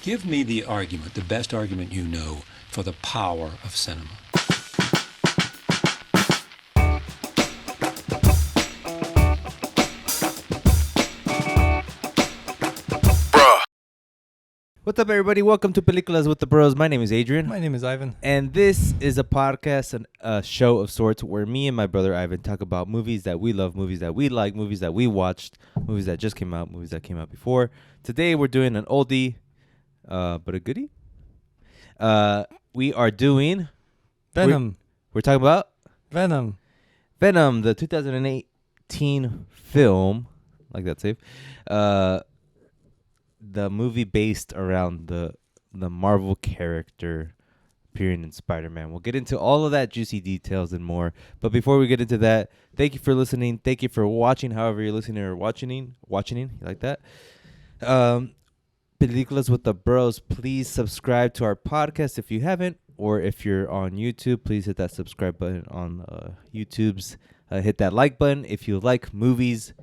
Give me the argument, the best argument you know, for the power of cinema. What's up, everybody? Welcome to Peliculas with the Bros. My name is Adrian. My name is Ivan. And this is a podcast and a show of sorts where me and my brother Ivan talk about movies that we love, movies that we like, movies that we watched, movies that just came out, movies that came out before. Today we're doing an oldie, but a goodie. We are doing Venom. We're talking about Venom. Venom, the 2018 film, like that safe. The movie based around the Marvel character appearing in Spider-Man. We'll get into all of that juicy details and more. But before we get into that, thank you for listening. Thank you for watching, however you're listening or watching. You like that? Peliculas with the Bros. Please subscribe to our podcast if you haven't. Or if you're on YouTube, please hit that subscribe button on YouTube's. Hit that like button if you like movies.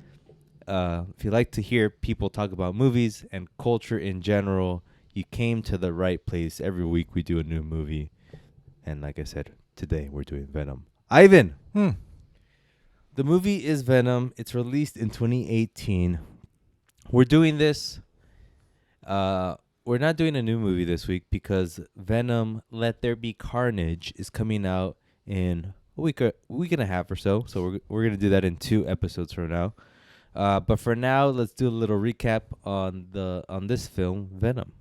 If you like to hear people talk about movies and culture in general, you came to the right place. Every week we do a new movie. And like I said, today we're doing Venom. Ivan! The movie is Venom. It's released in 2018. We're doing this. We're not doing a new movie this week because Venom Let There Be Carnage is coming out in a week and a half or so. So we're going to do that in 2 episodes from now. But for now, let's do a little recap on this film, Venom.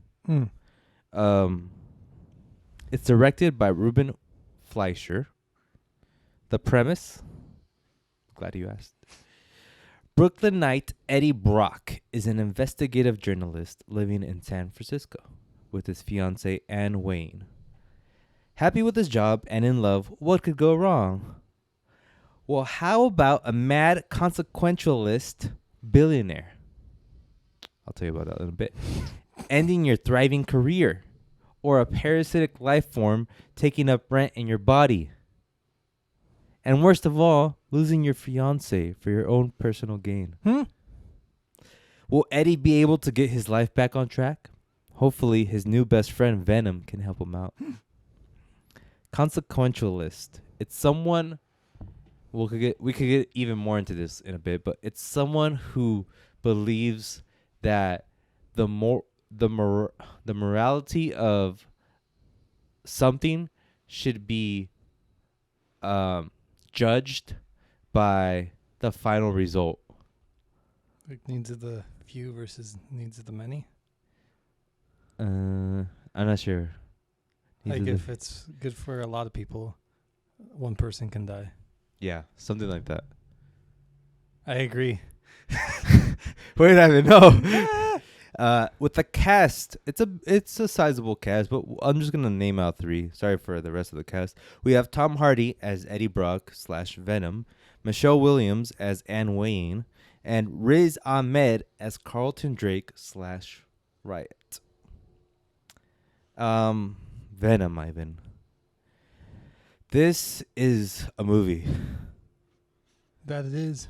It's directed by Ruben Fleischer. The premise, glad you asked. Brooklynite Eddie Brock is an investigative journalist living in San Francisco with his fiancée Anne Wayne. Happy with his job and in love, what could go wrong? Well, how about a mad consequentialist billionaire? I'll tell you about that in a bit. Ending your thriving career. Or a parasitic life form taking up rent in your body. And worst of all, losing your fiancé for your own personal gain. Will Eddie be able to get his life back on track? Hopefully, his new best friend Venom can help him out. Consequentialist. It's someone... We could get even more into this in a bit, but it's someone who believes that the morality of something should be judged by the final result. Like needs of the few versus needs of the many. I'm not sure. Like if it's good for a lot of people, one person can die. Yeah, something like that. I agree. Wait, I don't know. With the cast, it's a sizable cast, but I'm just gonna name out 3. Sorry for the rest of the cast. We have Tom Hardy as Eddie Brock / Venom, Michelle Williams as Anne Wayne, and Riz Ahmed as Carlton Drake / Riot. Venom, Ivan. This is a movie. That it is.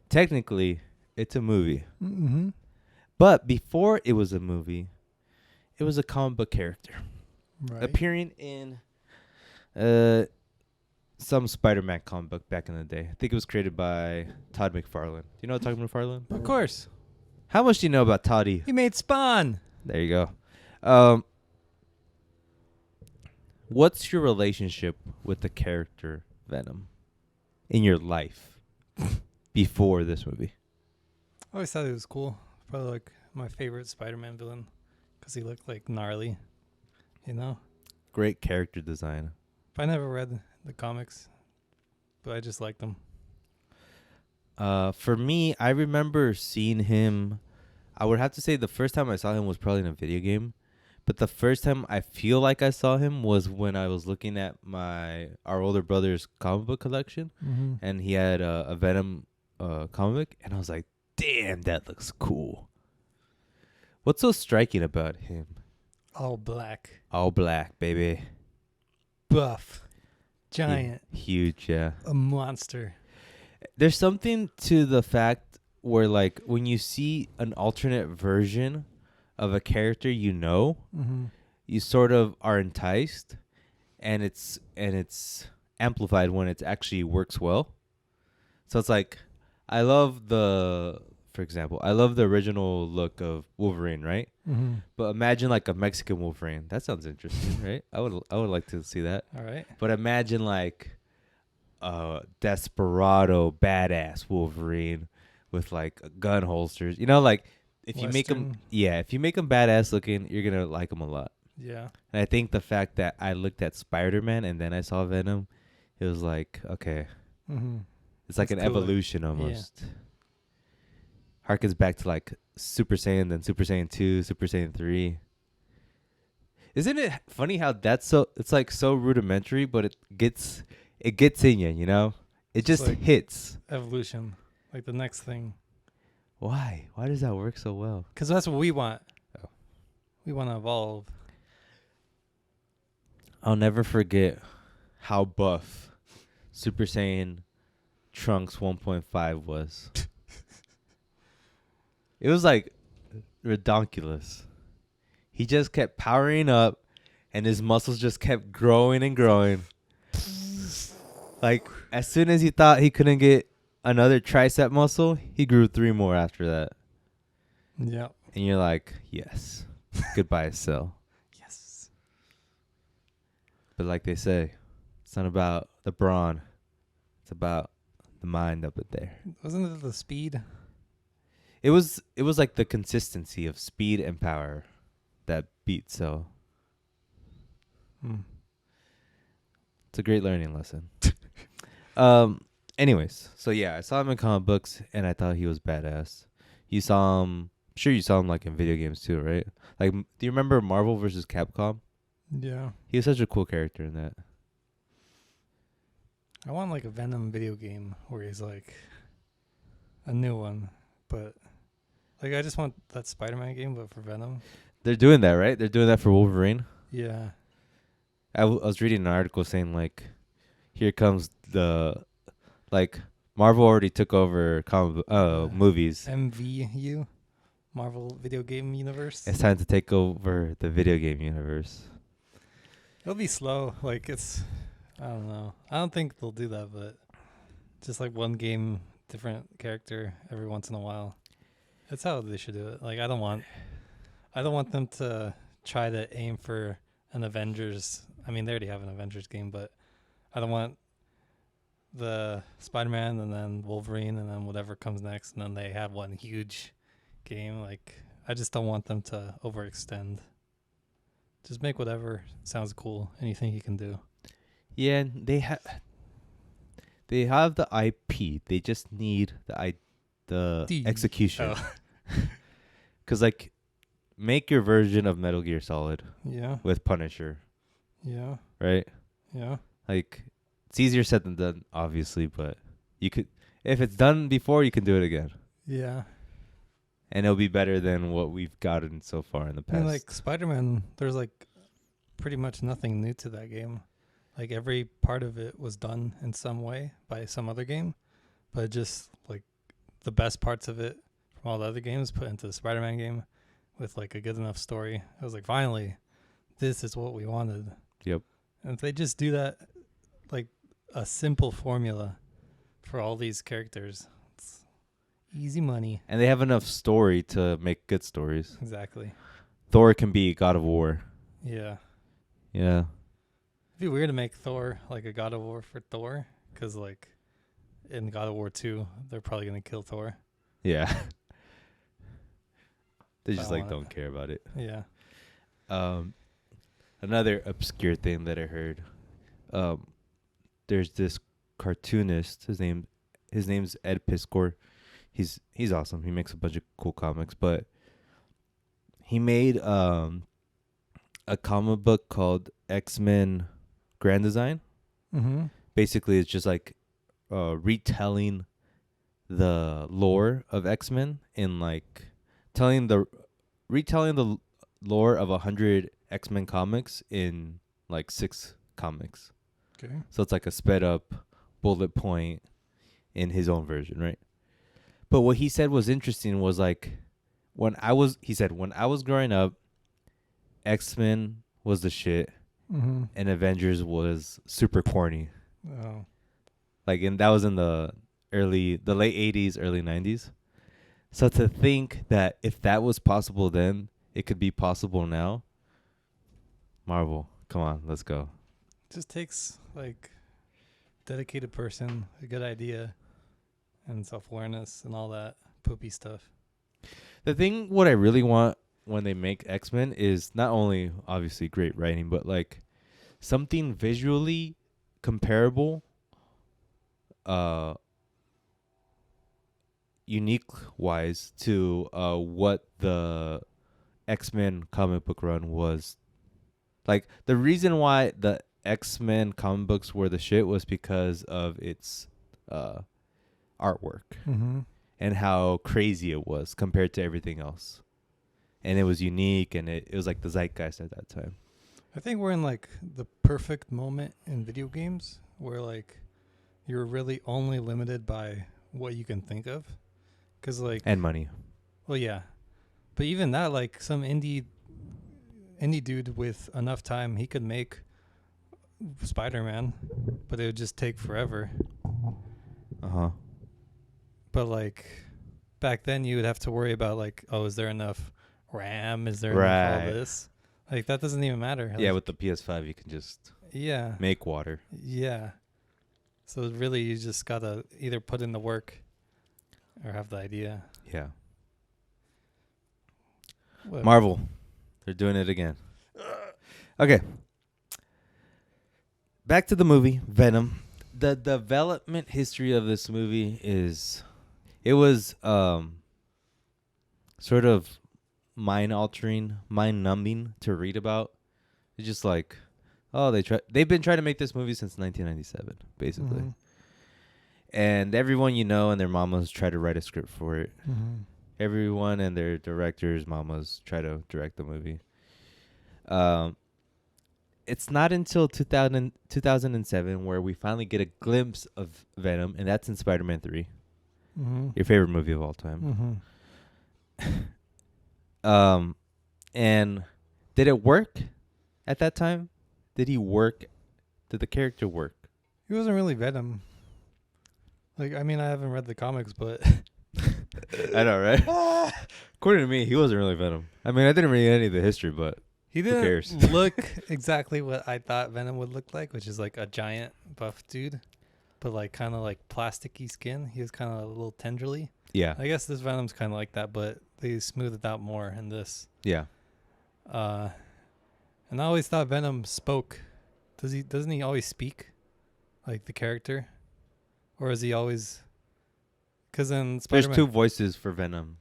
Technically, it's a movie. Mm-hmm. But before it was a movie, it was a comic book character. Right. Appearing in some Spider-Man comic book back in the day. I think it was created by Todd McFarlane. Do you know Todd McFarlane? Of course. How much do you know about Toddy? He made Spawn. There you go. What's your relationship with the character Venom in your life before this movie? I always thought he was cool. Probably like my favorite Spider-Man villain because he looked like gnarly, you know? Great character design. I never read the comics, but I just liked them. For me, I remember seeing him. I would have to say the first time I saw him was probably in a video game. But the first time I feel like I saw him was when I was looking at our older brother's comic book collection, and he had a Venom comic, and I was like, "Damn, that looks cool." What's so striking about him? All black. All black, baby. Buff. Giant. Huge, yeah. A monster. There's something to the fact where, like, when you see an alternate version of a character Mm-hmm. you sort of are enticed, and it's amplified when it actually works well. So it's like, for example, I love the original look of Wolverine, right? Mm-hmm. But imagine like a Mexican Wolverine. That sounds interesting, right? I would like to see that. All right. But imagine like desperado, badass Wolverine with like gun holsters. You know, like if you make him, Western. if you make him badass looking, you're gonna like him a lot. Yeah. And I think the fact that I looked at Spider-Man and then I saw Venom, it was like, okay, Mm-hmm. it's like That's an cooler. evolution almost. Harkens back to like Super Saiyan, then Super Saiyan 2, Super Saiyan 3. Isn't it funny how it's like so rudimentary, but it gets in you, you know? It It's just like- hits. Evolution, like the next thing, Why? Why does that work so well? because that's what we want. Oh. We want to evolve. I'll never forget how buff Super Saiyan Trunks 1.5 was. It was like redonkulous. He just kept powering up, and his muscles just kept growing and growing. Like, as soon as he thought he couldn't get another tricep muscle, he grew 3 more after that. Yeah. And you're like, yes. Goodbye, cell. Yes. But like they say, it's not about the brawn. It's about the mind up there. Wasn't it the speed? It was like the consistency of speed and power that beat Cell. Hmm. It's a great learning lesson. Anyways, so yeah, I saw him in comic books and I thought he was badass. You saw him, I'm sure you saw him like in video games too, right? Like, do you remember Marvel vs. Capcom? Yeah. He was such a cool character in that. I want like a Venom video game where he's like a new one, but like I just want that Spider-Man game, but for Venom. They're doing that, right? They're doing that for Wolverine. Yeah. I was reading an article saying like, here comes like Marvel already took over movies. MVU, Marvel Video Game Universe. It's time to take over the video game universe. It'll be slow. Like I don't know. I don't think they'll do that, but just like one game, different character every once in a while. That's how they should do it. Like I don't want them to try to aim for an Avengers. I mean, they already have an Avengers game, but I don't want the Spider-Man and then Wolverine and then whatever comes next, and then they have one huge game. Like I just don't want them to overextend. Just make whatever sounds cool and you think you can do. Yeah, they have the IP. They just need the execution. Oh. Cause like, make your version of Metal Gear Solid Yeah. with Punisher, Yeah. right? Yeah. Like, it's easier said than done, obviously, but you could, if it's done before, you can do it again, Yeah. and it'll be better than what we've gotten so far in the past. And like Spider-Man, there's like pretty much nothing new to that game. Like every part of it was done in some way by some other game, but just like the best parts of it from all the other games put into the Spider-Man game with like a good enough story. I was like, finally, this is what we wanted. Yep. And if they just do that, like a simple formula for all these characters, it's easy money. And they have enough story to make good stories. Exactly. Thor can be God of War. Yeah. Yeah. It'd be weird to make Thor like a God of War for Thor, because like in God of War 2, they're probably gonna kill Thor. Yeah. They I just like want it. don't care about it. Yeah. Another obscure thing that I heard. There's this cartoonist. His name's Ed Piskor. He's awesome. He makes a bunch of cool comics, but he made a comic book called X-Men Grand Design. Mm-hmm. Basically, it's just like retelling the lore of X-Men in like retelling the lore of 100 X-Men comics in like 6 comics. Okay. So it's like a sped up bullet point in his own version, right? But what he said was interesting was like he said, when I was growing up, X-Men was the shit, and Avengers was super corny. Oh. Like, and that was in the late 80s, early 90s. So to think that if that was possible then, it could be possible now. Marvel, come on, let's go. Just takes like dedicated person, a good idea, and self-awareness and all that poopy stuff. The thing, what I really want when they make X-Men is not only obviously great writing, but like something visually comparable, unique wise to what the X-Men comic book run was. Like, the reason why the X-Men comic books were the shit was because of its artwork and how crazy it was compared to everything else. And it was unique, and it was like the zeitgeist at that time. I think we're in like the perfect moment in video games where like you're really only limited by what you can think of. 'Cause like, And money. well, yeah. But even that, like some indie dude with enough time, he could make Spider-Man, but it would just take forever. Uh-huh. But like back then you would have to worry about like, oh, is there enough RAM? Is there enough all this? Like that doesn't even matter. Yeah, Like, with the PS5 you can just yeah. make water. Yeah. So really you just gotta either put in the work or have the idea. Yeah. What? Marvel. They're doing it again. Okay. Back to the movie, Venom. The development history of this movie it was sort of mind-altering, mind-numbing to read about. It's just like, oh, they've been trying to make this movie since 1997, basically. Mm-hmm. And everyone you know and their mamas try to write a script for it. Mm-hmm. Everyone and their directors, mamas try to direct the movie. It's not until 2007 where we finally get a glimpse of Venom, and that's in Spider-Man 3, your favorite movie of all time. And did it work at that time? Did he work? Did the character work? He wasn't really Venom. Like, I mean, I haven't read the comics, but I know, right? According to me, he wasn't really Venom. I mean, I didn't read any of the history, but he who cares? didn't look exactly what I thought Venom would look like, which is like a giant buff dude, but like kind of like plasticky skin. He was kind of a little tendrily. Yeah. I guess this Venom's kind of like that, but they smoothed it out more in this. Yeah. And I always thought Venom spoke. Doesn't he always speak, like the character, or is he always? Because in Spider-Man, There's two voices for Venom.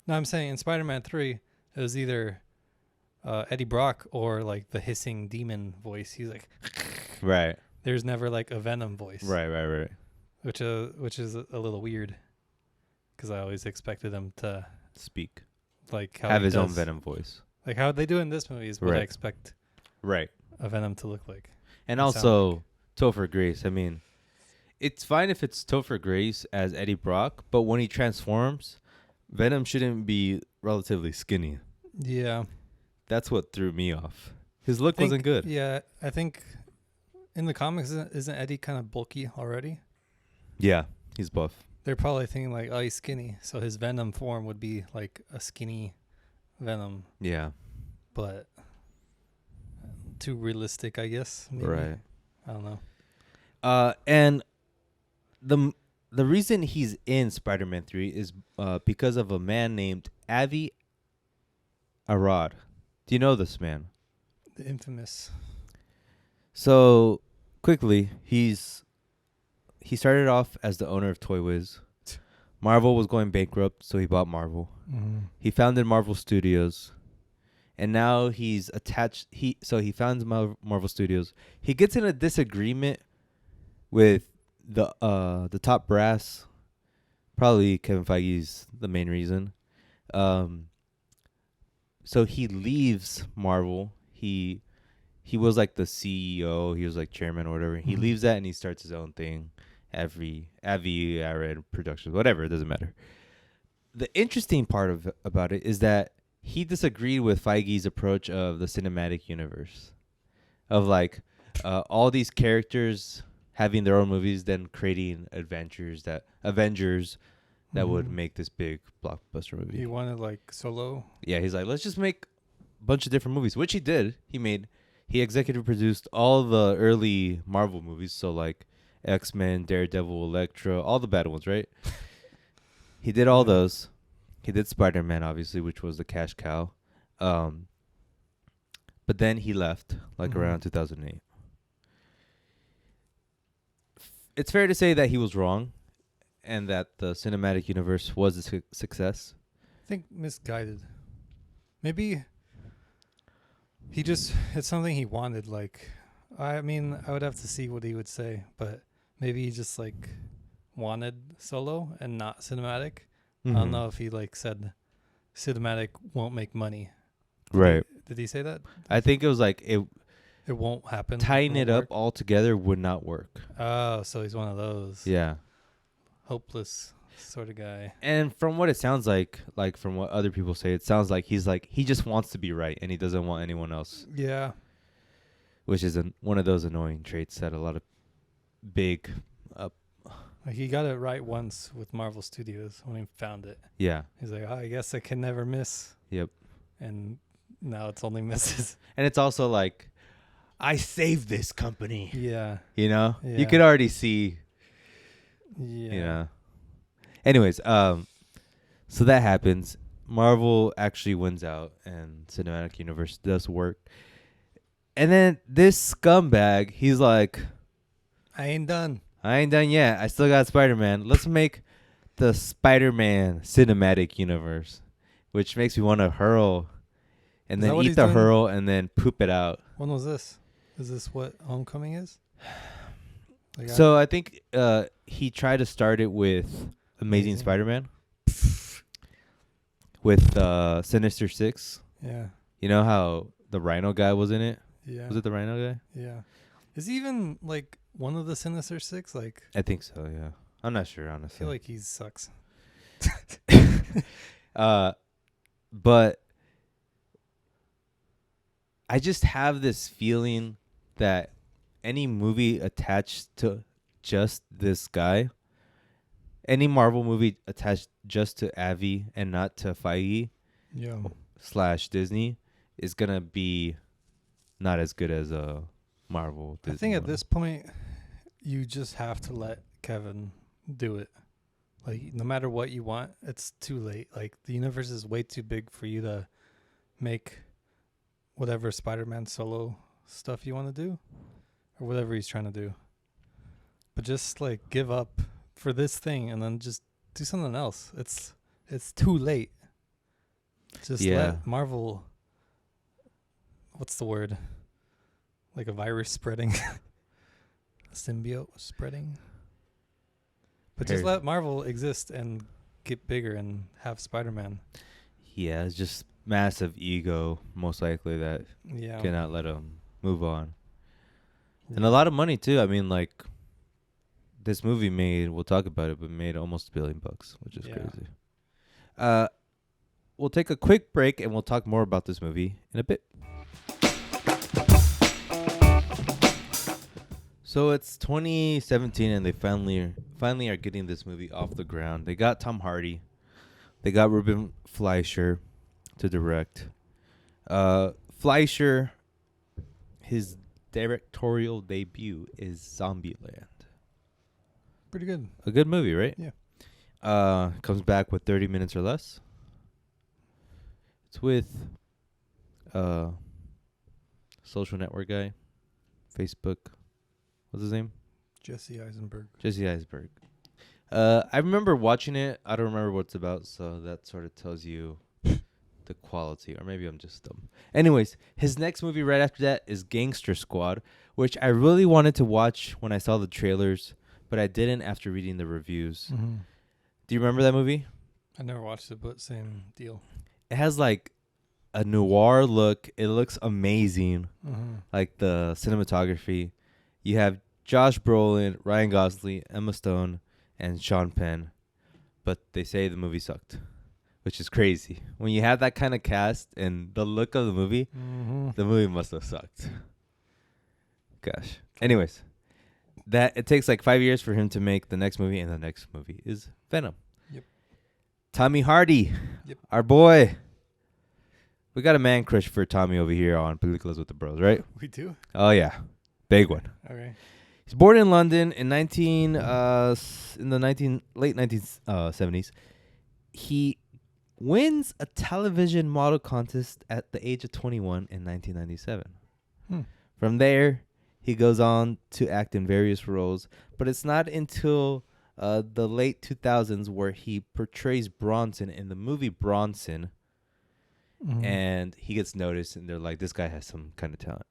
No, I'm saying in Spider-Man 3, it was either Eddie Brock or like the hissing demon voice. He's like, right. There's never like a Venom voice. Right. Which is a little weird, because I always expected him to speak, like how have he his own does. Venom voice. Like how they do in this movie is what I Right. expect. Right. A Venom to look like. And It also sound Topher Grace. I mean, it's fine if it's Topher Grace as Eddie Brock, but when he transforms, Venom shouldn't be relatively skinny. Yeah. That's what threw me off. His look wasn't good. Yeah, I think in the comics, isn't Eddie kind of bulky already? Yeah, he's buff. They're probably thinking like, oh, he's skinny, so his Venom form would be like a skinny Venom. Yeah. But too realistic, I guess. Maybe. Right. I don't know. And the reason he's in Spider-Man 3 is because of a man named Avi Arad. Do you know this man? The infamous. So, quickly, he started off as the owner of Toy Wiz. Marvel was going bankrupt, so he bought Marvel. Mm-hmm. He founded Marvel Studios, and now he's attached. He founds Marvel Studios. He gets in a disagreement with the top brass. Probably Kevin Feige's the main reason. So he leaves Marvel. He was like the CEO. He was like chairman or whatever. He leaves that and he starts his own thing. Avi Arad Productions, whatever. It doesn't matter. the interesting part about it is that he disagreed with Feige's approach of the cinematic universe, of like all these characters having their own movies, then creating Avengers that would make this big blockbuster movie. He wanted like solo. Yeah, he's like, let's just make a bunch of different movies, which he did. He executive produced all the early Marvel movies, so like X-Men, Daredevil, Elektra, all the bad ones, right? He did all those. He did Spider-Man, obviously, which was the cash cow. But then he left, like around 2008. It's fair to say that he was wrong, and that the cinematic universe was a success. I think misguided. Maybe it's something he wanted. Like, I mean, I would have to see what he would say, but maybe he just like wanted solo and not cinematic. I don't know if he like said cinematic won't make money. Right. Did he say that? I think it was like it won't happen. Tying it up all together would not work. Oh, so he's one of those. Yeah. Hopeless sort of guy. And from what it sounds like from what other people say, it sounds like he just wants to be right and he doesn't want anyone else. Yeah. Which is one of those annoying traits that a lot of big Like he got it right once with Marvel Studios when he found it. Yeah. He's like, I guess I can never miss. Yep. And now it's only misses. And it's also like, I saved this company. Yeah. You know? Yeah. You could already see. Yeah. You know? Anyways, so that happens. Marvel actually wins out and Cinematic Universe does work. And then this scumbag, he's like, I ain't done yet. I still got Spider-Man. Let's make the Spider-Man Cinematic Universe, which makes me want to hurl and then eat the hurl and then poop it out. When was this? Is this what Homecoming is? Like So I think he tried to start it with Amazing Spider-Man with Sinister Six. Yeah. You know how the Rhino guy was in it? Yeah. Was it the Rhino guy? Yeah. Is he even like one of the Sinister Six? Like, I think so, yeah. I'm not sure, I honestly. feel like he sucks. But I just have this feeling that any movie attached to just this guy, any Marvel movie attached just to Avi and not to Feige Yeah. / Disney is gonna be not as good as a Marvel. Disney I think at one. this point, you just have to let Kevin do it. Like, no matter what you want, it's too late. Like, the universe is way too big for you to make whatever Spider-Man solo stuff you want to do or whatever he's trying to do. But just, like, give up for this thing and then just do something else. It's too late. Just let Marvel... What's the word? Like a virus spreading. A symbiote spreading. But just let Marvel exist and get bigger and have Spider-Man. Yeah, it's just massive ego, most likely, that Yeah. cannot let him move on. And a lot of money, too. I mean, like, this movie made, we'll talk about it, but made almost $1 billion, which is crazy. We'll take a quick break, and we'll talk more about this movie in a bit. So it's 2017, and they finally are getting this movie off the ground. They got Tom Hardy. They got Ruben Fleischer to direct. Fleischer, his directorial debut is Zombieland. Pretty good. A good movie, right? Yeah. Comes back with 30 minutes or less. It's with social network guy, Facebook. What's his name? Jesse Eisenberg. Jesse Eisenberg. I remember watching it. I don't remember what it's about, so that sort of tells you the quality. Or maybe I'm just dumb. Anyways, his next movie right after that is Gangster Squad, which I really wanted to watch when I saw the trailers, but I didn't after reading the reviews. Mm-hmm. Do you remember that movie? I never watched it, but same deal. It has like a noir look. It looks amazing. Mm-hmm. Like the cinematography. You have Josh Brolin, Ryan Gosling, Emma Stone, and Sean Penn. But they say the movie sucked. which is crazy. When you have that kind of cast and the look of the movie must have sucked. Gosh. Anyways, that it takes like 5 years for him to make the next movie, and the next movie is Venom. Yep. Tommy Hardy, Yep. our boy. We got a man crush for Tommy over here on Peliculas with the Bros, right? We do? Oh yeah, big one. Okay. He's born in London in late 1970s. He wins a television model contest at the age of 21 in 1997. From there, he goes on to act in various roles, but it's not until the late 2000s where he portrays Bronson in the movie Bronson, and he gets noticed, and they're like, this guy has some kind of talent.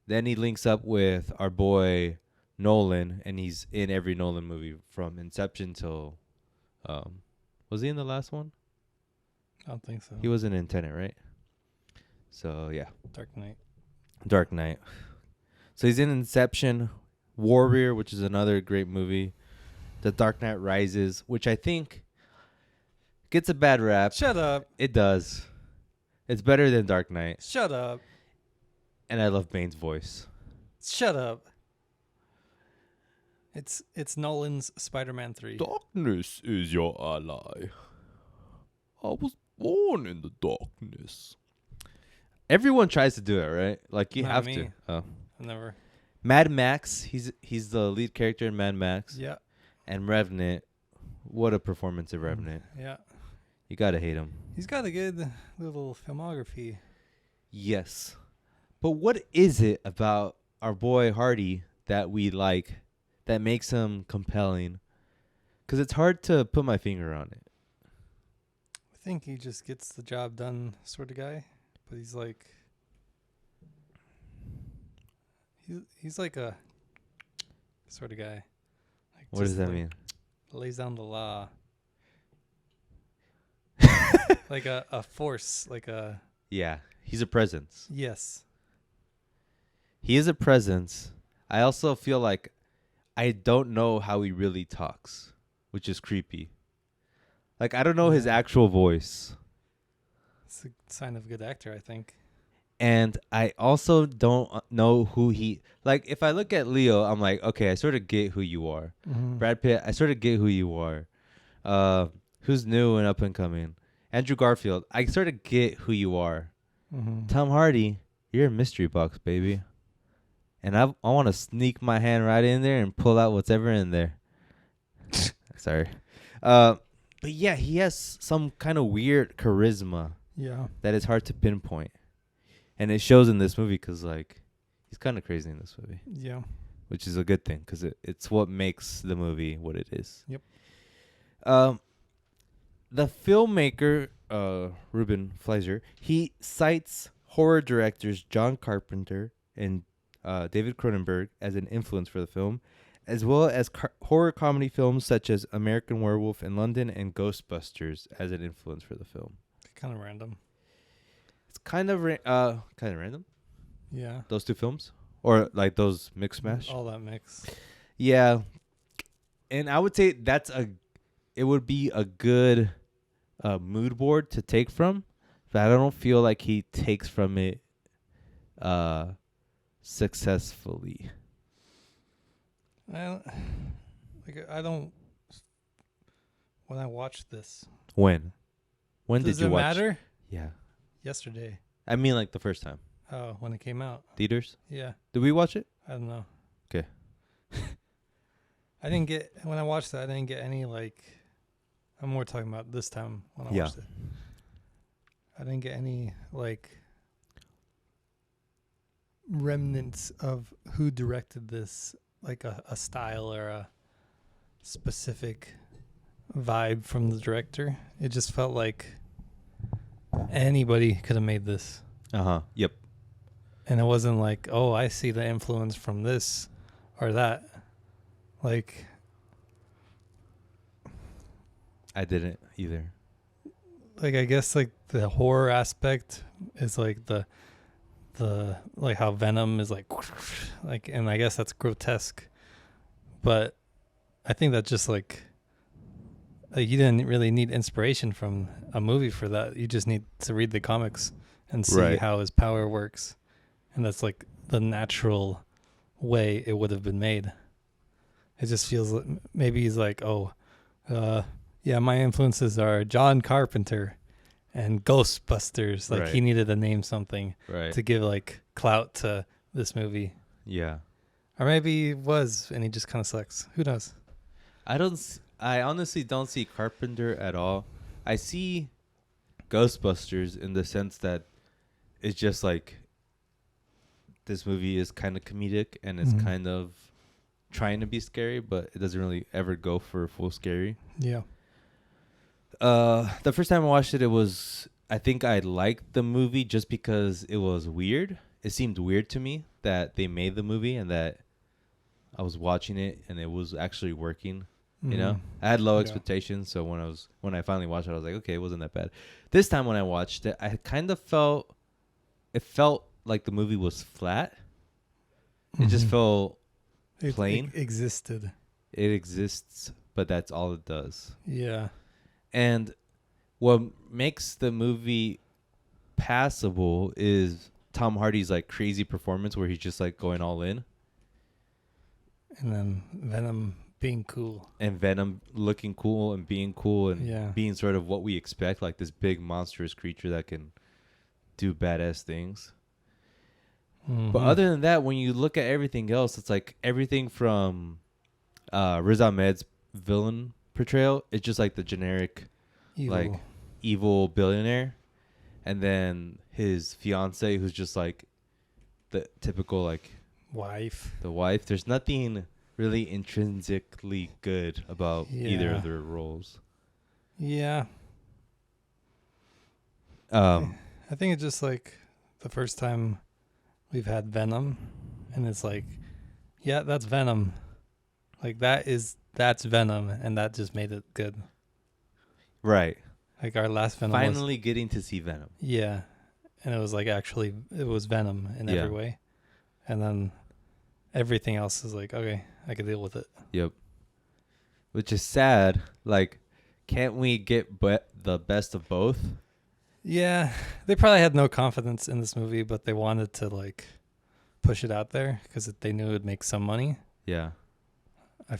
Then he links up with our boy Nolan, and he's in every Nolan movie from Inception till, was he in the last one? I don't think so. He wasn't in Tenet, right? So, yeah. Dark Knight. So he's in Inception, Warrior, which is another great movie, The Dark Knight Rises, which I think gets a bad rap. Shut up. It does. It's better than Dark Knight. Shut up. And I love Bane's voice. Shut up. It's Nolan's Spider-Man 3. Darkness is your ally. I was born in the darkness. Everyone tries to do it, right? Like you Not have me. to. Oh. Never. Mad Max, he's the lead character in Mad Max. Yeah. And Revenant, what a performance of Revenant. Yeah. You gotta hate him. He's got a good little filmography. Yes. But what is it about our boy Hardy that we like that makes him compelling? Because it's hard to put my finger on it. I think he just gets the job done sort of guy. But he's like... He's like a sort of guy. Like What does that mean? Lays down the law. Like a force. Like a... Yeah. He's a presence. Yes. He is a presence. I also feel like I don't know how he really talks, which is creepy. Like, I don't know his actual voice. It's a sign of a good actor, I think. And I also don't know who he... Like, if I look at Leo, I'm like, okay, I sort of get who you are. Brad Pitt, I sort of get who you are. Who's new and up and coming? Andrew Garfield, I sort of get who you are. Tom Hardy, you're a mystery box, baby. And I want to sneak my hand right in there and pull out what's ever in there. Sorry. But yeah, he has some kind of weird charisma. Yeah. That is hard to pinpoint. And it shows in this movie because, like, he's kind of crazy in this movie. Yeah. Which is a good thing because it's what makes the movie what it is. Yep. The filmmaker, Ruben Fleischer, he cites horror directors John Carpenter and David Cronenberg as an influence for the film, as well as horror comedy films such as American Werewolf in London and Ghostbusters as an influence for the film. Kind of random. It's kind of random. Yeah. Those two films, or like those mix mash. All that mix. Yeah, and I would say it would be a good mood board to take from, but I don't feel like he takes from it successfully. I don't. When I watched this, When did you watch? Does it matter? Yeah, Yesterday. I mean, like the first time. Oh, when it came out. Theaters. Yeah. Did we watch it? I don't know. Okay. I didn't get when I watched that. I didn't get any like. I'm more talking about this time when I watched it. I didn't get any like remnants of who directed this, like a style or a specific vibe from the director. It just felt like anybody could have made this. Yep. And it wasn't like, oh, I see the influence from this or that. Like, I didn't either. like I guess like the horror aspect is like the like how Venom is like, and I guess that's grotesque. But I think that just like you didn't really need inspiration from a movie for that. You just need to read the comics and see Right. how his power works, and that's like the natural way it would have been made. It just feels like maybe he's like, oh, yeah, my influences are John Carpenter and Ghostbusters. Like he Right. needed to name something Right. to give like clout to this movie, Yeah. or maybe he was and he just kind of sucks. Who knows? I honestly don't see Carpenter at all. I see Ghostbusters in the sense that it's just like this movie is kind of comedic and it's Mhm. kind of trying to be scary, but it doesn't really ever go for full scary. Yeah. The first time I watched it, I think I liked the movie just because it was weird. It seemed weird to me that they made the movie and that I was watching it and it was actually working. You know, I had low Yeah. expectations, so when I finally watched it, I was like, okay, it wasn't that bad. This time when I watched it, I kind of felt like the movie was flat. It just felt plain. It existed. it exists, but that's all it does. Yeah. And what makes the movie passable is Tom Hardy's like crazy performance where he's just like going all in, And then Venom being cool. and Venom looking cool and being cool and Yeah. being sort of what we expect, like this big monstrous creature that can do badass things. Mhm. But other than that, when you look at everything else, it's like everything from Riz Ahmed's villain portrayal, it's just like the generic Evil. like evil billionaire, and then his fiance who's just like the typical like wife. the wife. There's nothing really intrinsically good about either Yeah. of their roles. Yeah. Um, I think it's just like the first time we've had Venom, and it's like, yeah, that's Venom. Like that's Venom, and that just made it good. right. Like our last Venom was, Finally getting to see Venom. yeah, and it was like actually it was Venom in Yeah. every way, and then everything else is like, okay, I can deal with it. Yep. Which is sad. Like, can't we get the best of both? Yeah, they probably had no confidence in this movie, but they wanted to like push it out there because they knew it would make some money. Yeah.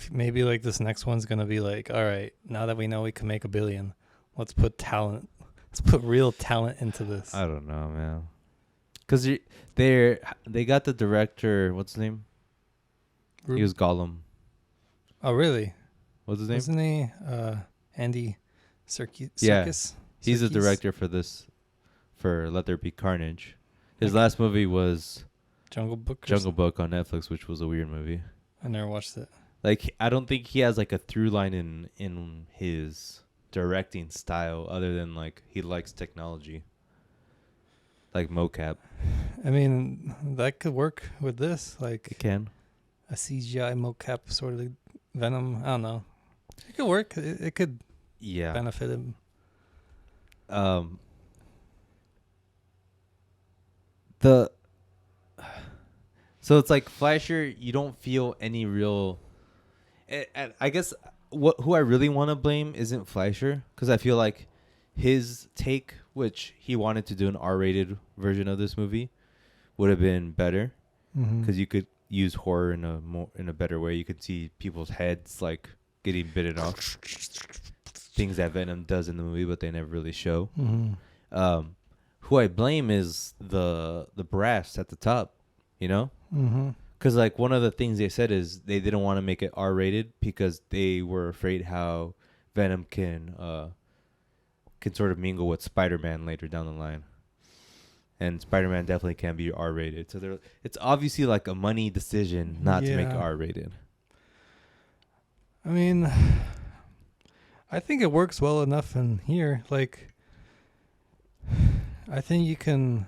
Maybe like this next one's gonna be like, all right, now that we know we can make $1 billion, let's put talent. Let's put real talent into this. I don't know, man. Because they got the director. What's his name? He was Gollum. Oh, really? What's his name? Wasn't he Andy Serkis? Yeah. He's the Serkis? director for Let There Be Carnage. His Okay. last movie was Jungle Book. Jungle Book on Netflix, which was a weird movie. I never watched it. Like, I don't think he has like a through line in his directing style other than like he likes technology. Like mocap. I mean, that could work with this, It like can. a CGI mocap sort of Venom. I don't know. It could work. It could Yeah. benefit him. So it's like Fleischer, you don't feel any real. I guess who I really want to blame isn't Fleischer, because I feel like his take, which he wanted to do an R-rated version of this movie, would have been better, because you could use horror in a better way. You could see people's heads like getting bitten off, things that Venom does in the movie, but they never really show. Who I blame is the brass at the top, you know. Because like one of the things they said is they didn't want to make it R-rated because they were afraid how Venom can sort of mingle with Spider-Man later down the line, and Spider-Man definitely can be R-rated. So it's obviously like a money decision not to make it Yeah. R-rated. I mean, I think it works well enough in here. Like, I think you can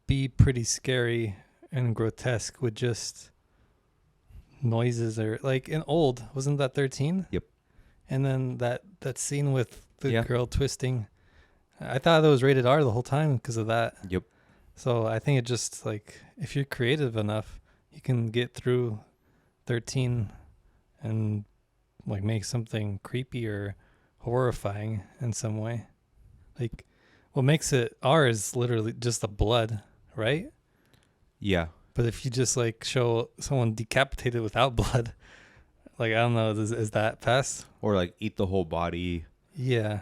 be pretty scary and grotesque with just noises, or like in Old, wasn't that 13? Yep. And then that scene with the Yeah. girl twisting, I thought it was rated R the whole time because of that. Yep. So I think it just like, if you're creative enough, you can get through 13 and like make something creepy or horrifying in some way. Like what makes it R is literally just the blood, right? Yeah. But if you just like show someone decapitated without blood, like I don't know, is that pass? Or like eat the whole body. Yeah.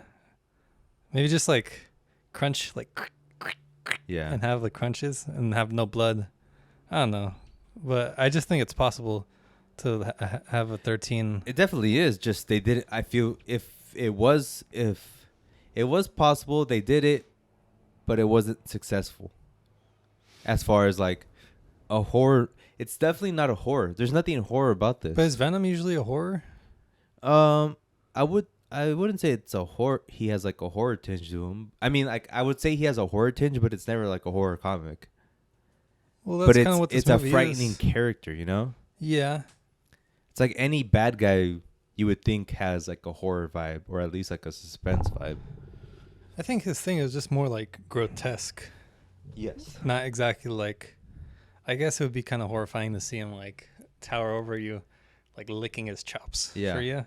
Maybe just like crunch like Yeah. and have the crunches and have no blood. I don't know. But I just think it's possible to have a 13. It definitely is. Just they did it. I feel if it was possible, they did it, but it wasn't successful. As far as like a horror, it's definitely not a horror. There's nothing horror about this. But is Venom usually a horror? I wouldn't say it's a horror. He has like a horror tinge to him. I mean, like I would say he has a horror tinge, but it's never like a horror comic. Well, that's But kind of what this it's a movie frightening is. character, you know? Yeah. It's like any bad guy you would think has like a horror vibe or at least like a suspense vibe. I think his thing is just more like grotesque. Yes. Not exactly like, I guess it would be kind of horrifying to see him like tower over you, like licking his chops for you.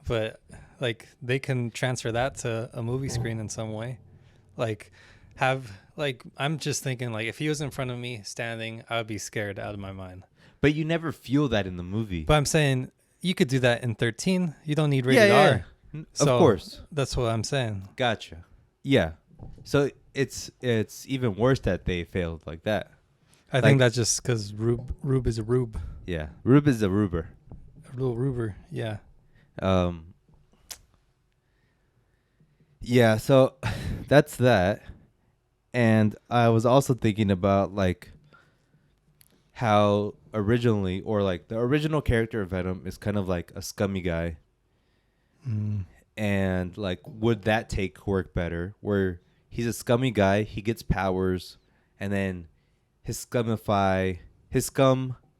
But like they can transfer that to a movie screen in some way. Like I'm just thinking like if he was in front of me standing, I would be scared out of my mind. But you never feel that in the movie. But I'm saying you could do that in 13. You don't need rated R. So of course. That's what I'm saying. Gotcha. Yeah. So it's even worse that they failed like that. I think that's just because Rube is a Rube. Yeah. Rube is a Ruber. A little Ruber. Yeah. Yeah, so that's that. And I was also thinking about like how originally or like the original character of Venom is kind of like a scummy guy. And like would that take work better where he's a scummy guy, he gets powers, and then his scum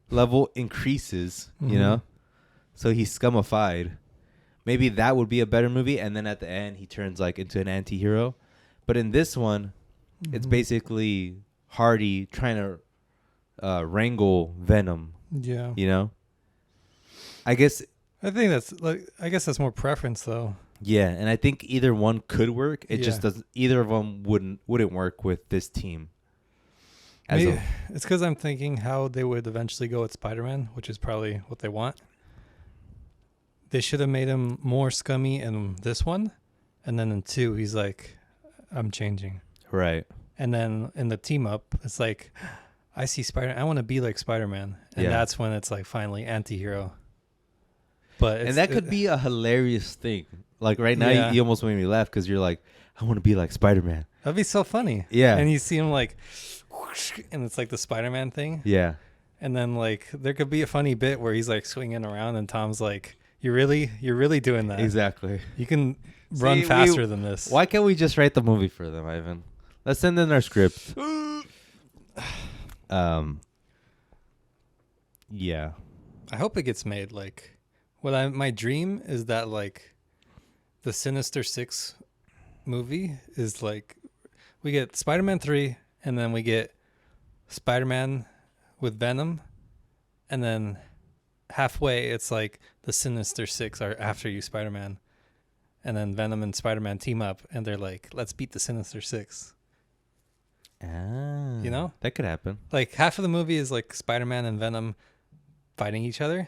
level increases, you know? So he's scummified. Maybe that would be a better movie, and then at the end he turns like into an anti-hero. But in this one, it's basically Hardy trying to wrangle Venom. Yeah. You know? I guess that's more preference though. yeah, and I think either one could work. It just doesn't. Either of them wouldn't work with this team. Maybe, it's because I'm thinking how they would eventually go with Spider-Man, which is probably what they want. They should have made him more scummy in this one, and then in 2, he's like, "I'm changing." Right. And then in the team up, it's like, I see Spider-Man. I want to be like Spider-Man, and that's when it's like finally anti-hero. But that could be a hilarious thing. Like right now, you almost made me laugh because you're like, I want to be like Spider-Man. That'd be so funny. Yeah. And you see him like, whoosh, and it's like the Spider-Man thing. Yeah. And then like there could be a funny bit where he's like swinging around, and Tom's like, "You're really doing that? Exactly. You can run faster than this." Why can't we just write the movie for them, Ivan? Let's send in our script. Yeah. I hope it gets made. Like, my dream is that like the Sinister Six movie is like we get Spider-Man 3, and then we get Spider-Man with Venom, and then halfway it's like the Sinister Six are after you, Spider-Man, and then Venom and Spider-Man team up, and they're like, "Let's beat the Sinister Six." Ah, you know, that could happen. Like half of the movie is like Spider-Man and Venom fighting each other.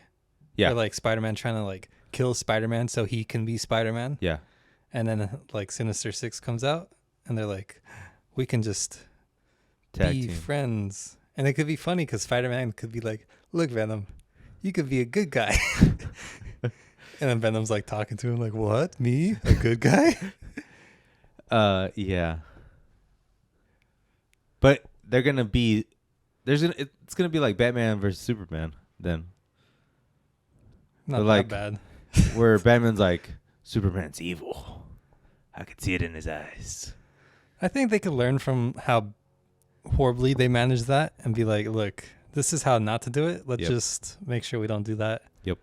Yeah. Or like Spider-Man trying to like kill Spider-Man so he can be Spider-Man. Yeah. And then like Sinister Six comes out, and they're like, "We can just Tag be team. friends." And it could be funny because Spider-Man could be like, "Look, Venom, you could be a good guy." And then Venom's like talking to him like, "What? Me? A good guy?" Yeah. But it's gonna be like Batman versus Superman then. Not But, that like, bad. Where Batman's like, Superman's evil. I could see it in his eyes. I think they could learn from how horribly they managed that and be like, "Look, this is how not to do it. Let's just make sure we don't do that." Yep.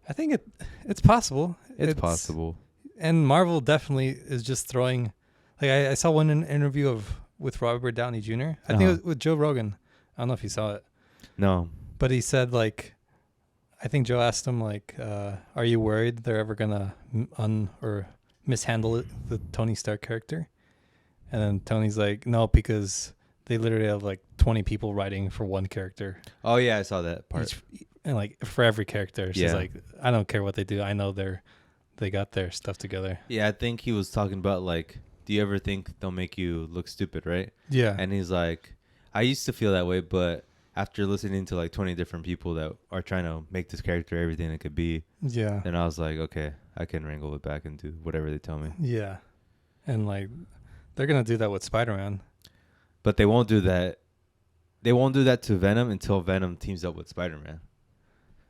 I think it's possible. It's possible. And Marvel definitely is just throwing. Like I saw one interview with Robert Downey Jr. I think it was with Joe Rogan. I don't know if you saw it. No. But he said like, I think Joe asked him like, "Are you worried they're ever gonna or mishandle it, the Tony Stark character?" And then Tony's like, "No, because they literally have like 20 people writing for one character, Oh yeah, I saw that part. and like for every character." She's Yeah. like, "I don't care what they do. I know they got their stuff together." Yeah, I think he was talking about like, do you ever think they'll make you look stupid, right? Yeah. And he's like, I used to feel that way, but after listening to like 20 different people that are trying to make this character everything it could be, Yeah. then I was like, okay, I can wrangle it back and do whatever they tell me. Yeah. And like, they're gonna do that with Spider-Man. But they won't do that. They won't do that to Venom until Venom teams up with Spider-Man.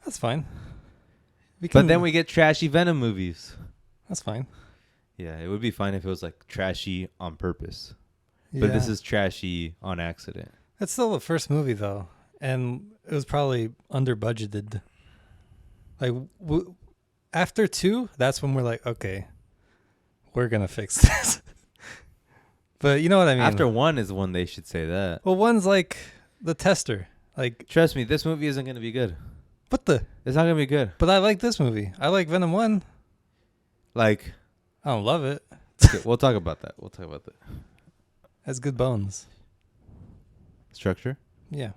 That's fine. But then we get trashy Venom movies. That's fine. Yeah, it would be fine if it was like trashy on purpose. But this is trashy on accident. It's still the first movie though, and it was probably under budgeted. Like after 2, that's when we're like, okay, we're gonna fix this. But you know what I mean. After 1 is when they should say that. Well, 1's like the tester. Like, Trust me, this movie isn't going to be good. what the? It's not going to be good. But I like this movie. I like Venom 1. Like, I don't love it. okay, we'll talk about that. Has good bones. Structure. Yeah.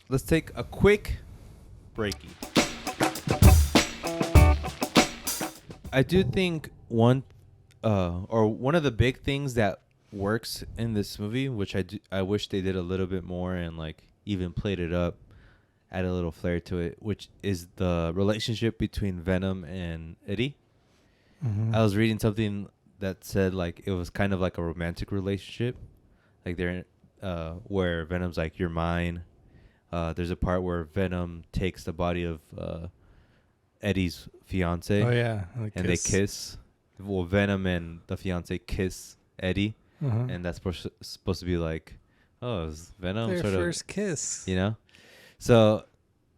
Let's take a quick breaky. I do think one of the big things that works in this movie, which I wish they did a little bit more and like even played it up, add a little flair to it, which is the relationship between Venom and Eddie. Mm-hmm. I was reading something that said like it was kind of like a romantic relationship, like they're where Venom's like, you're mine. There's a part where Venom takes the body of Eddie's fiance. Oh yeah. And they kiss. Well, Venom and the fiance kiss Eddie, Uh-huh. and that's supposed to be like, oh, is Venom Their sort first kiss. you know? So,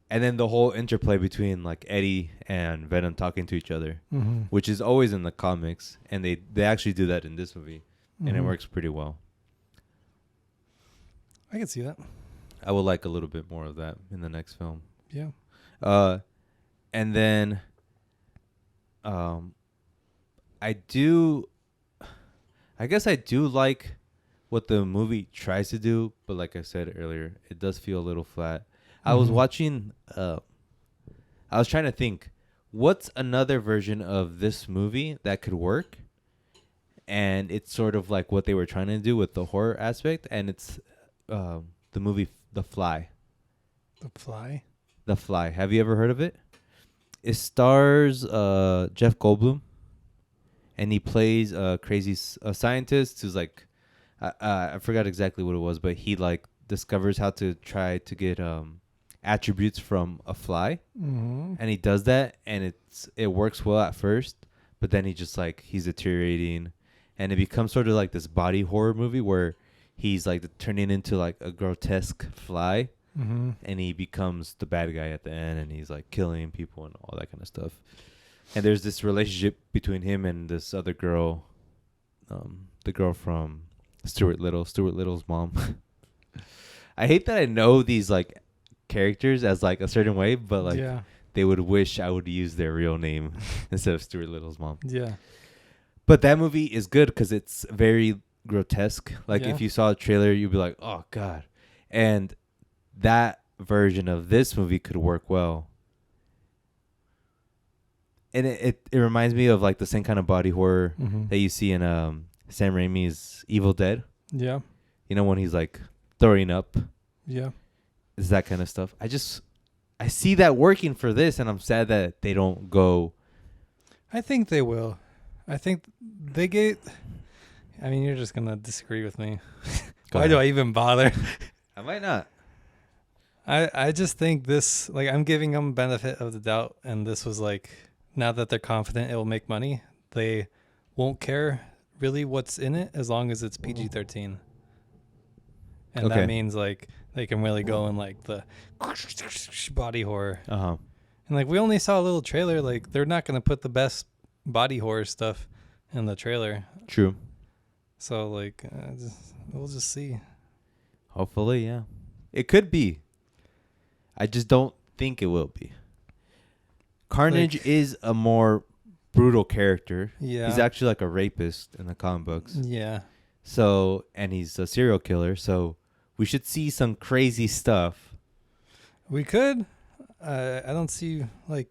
and then the whole interplay between like Eddie and Venom talking to each other, Mm-hmm. which is always in the comics, and they actually do that in this movie, and it Mhm. works pretty well. I can see that. I would like a little bit more of that in the next film. Yeah. And then, I guess I do like what the movie tries to do, but like I said earlier, it does feel a little flat. I was Mhm. watching, I was trying to think, what's another version of this movie that could work? And it's sort of like what they were trying to do with the horror aspect, and it's the movie The Fly. The Fly. The Fly. Have you ever heard of it? It stars Jeff Goldblum, and he plays a crazy scientist who's like, I forgot exactly what it was, but he like discovers how to try to get attributes from a fly, Mm-hmm. and he does that, and it works well at first, but then he's deteriorating, and it becomes sort of like this body horror movie where he's like turning into like a grotesque fly. Mm-hmm. And he becomes the bad guy at the end, and he's like killing people and all that kind of stuff. And there's this relationship between him and this other girl, the girl from Stuart Little's mom. I hate that I know these like characters as like a certain way, but like yeah. they would wish I would use their real name instead of Stuart Little's mom. Yeah. But that movie is good because it's very grotesque. Like Yeah. if you saw a trailer, you'd be like, oh God. And that version of this movie could work well. And it reminds me of like the same kind of body horror Mm-hmm. that you see in Sam Raimi's Evil Dead. Yeah. You know, when he's like throwing up. Yeah. It's that kind of stuff. I see that working for this, and I'm sad that they don't go. I think they will. I think they get. I mean, you're just gonna disagree with me. Go Why do I ahead. even bother? I might not. I just think this, like, I'm giving them benefit of the doubt, and this was like, now that they're confident it will make money, they won't care really what's in it as long as it's PG-13. And Okay. that means like they can really go in like the body horror. Uh-huh. And like we only saw a little trailer, like they're not gonna put the best body horror stuff in the trailer. True. So like we'll just see. Hopefully, yeah. It could be. I just don't think it will be. Carnage Like- is a more brutal character. Yeah. He's actually like a rapist in the comic books. Yeah. So, and he's a serial killer. So we should see some crazy stuff. We could. I don't see like.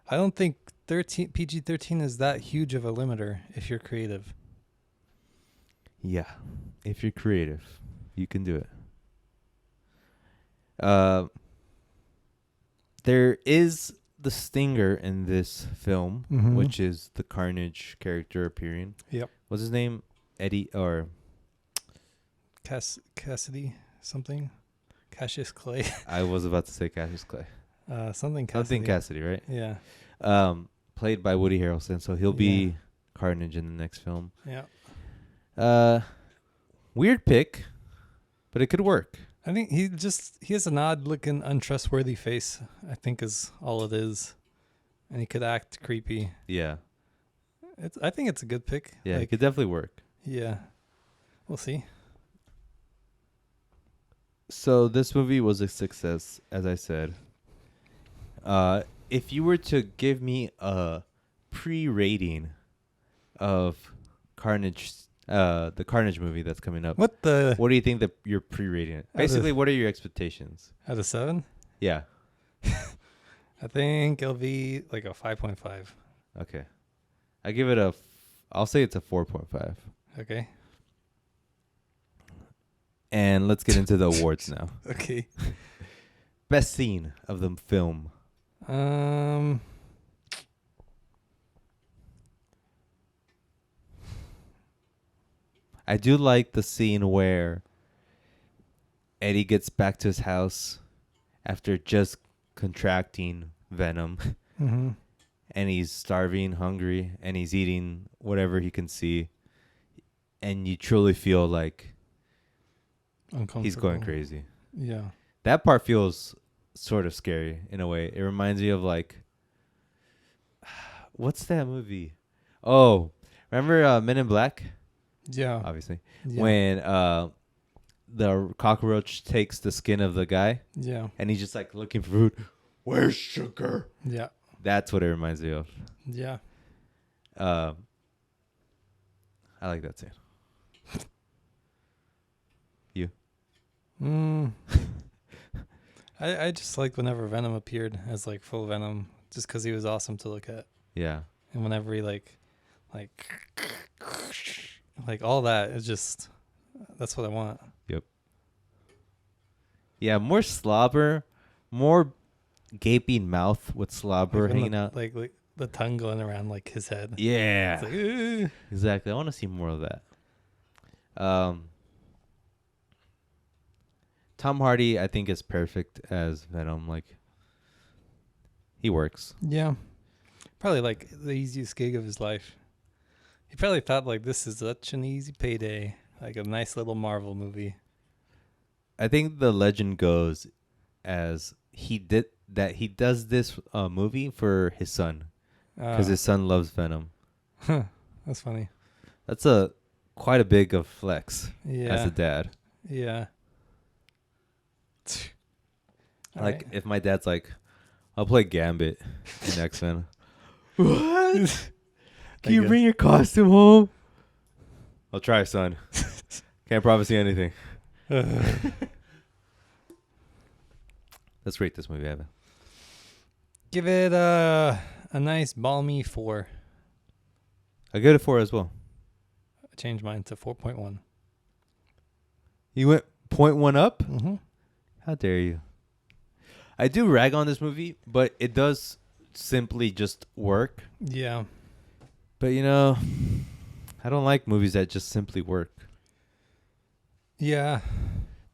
I don't think PG-13 is that huge of a limiter if you're creative. Yeah. If you're creative, you can do it. There is the stinger in this film, Mhm. which is the Carnage character appearing. Yep. What's his name? Eddie or Cassidy something. Cassius Clay. I was about to say Cassius Clay. Something Cassidy. Something Cassidy, right? Yeah. Played by Woody Harrelson, so he'll be Carnage in the next film. Yeah. Weird pick, but it could work. I think he has an odd looking, untrustworthy face, I think is all it is. And he could act creepy. Yeah. I think it's a good pick. Yeah, Like, it could definitely work. yeah. We'll see. So this movie was a success, as I said. If you were to give me a pre-rating of Carnage, the Carnage movie that's coming up, What do you think that you're pre-rating it? Basically, what are your expectations? out of 7? Yeah. I think it'll be like a 5.5. Okay. I give it I'll say it's a 4.5. Okay. And let's get into the awards now. Okay. Best scene of the film. I do like the scene where Eddie gets back to his house after just contracting Venom. Mm-hmm. And he's starving, hungry, and he's eating whatever he can see. And you truly feel like he's going crazy. Yeah. That part feels sort of scary in a way. It reminds me of like, what's that movie? Oh, remember Men in Black? Yeah. Obviously. Yeah. When the cockroach takes the skin of the guy Yeah. and he's just like looking for food. Where's sugar? Yeah. That's what it reminds me of. Yeah. I like that scene. You? I just like whenever Venom appeared as like full Venom, just because he was awesome to look at, Yeah. and whenever he like all that, it's just that's what I want. Yeah, more slobber, more gaping mouth with slobber Like when hanging the, out. like the tongue going around like his head. Yeah. It's like, "Ugh." Exactly. I want to see more of that. Tom Hardy, I think, is perfect as Venom. Like, he works. Yeah. Probably like the easiest gig of his life. He probably thought like this is such an easy payday, like a nice little Marvel movie. I think the legend goes as he does this movie for his son because his son loves Venom. That's funny. That's quite a big of flex as Yeah. a dad. Yeah. All Like right. if my dad's like, I'll play Gambit in X-Men. What? Can you guess. bring your costume home? I'll try, son. Can't promise you anything. Let's rate this movie, Evan. Give it a nice balmy 4. I give it a 4 as well. I changed mine to 4.1. You went 0.1 up? Mm-hmm. How dare you? I do rag on this movie, but it does simply just work. Yeah. But, you know, I don't like movies that just simply work. Yeah.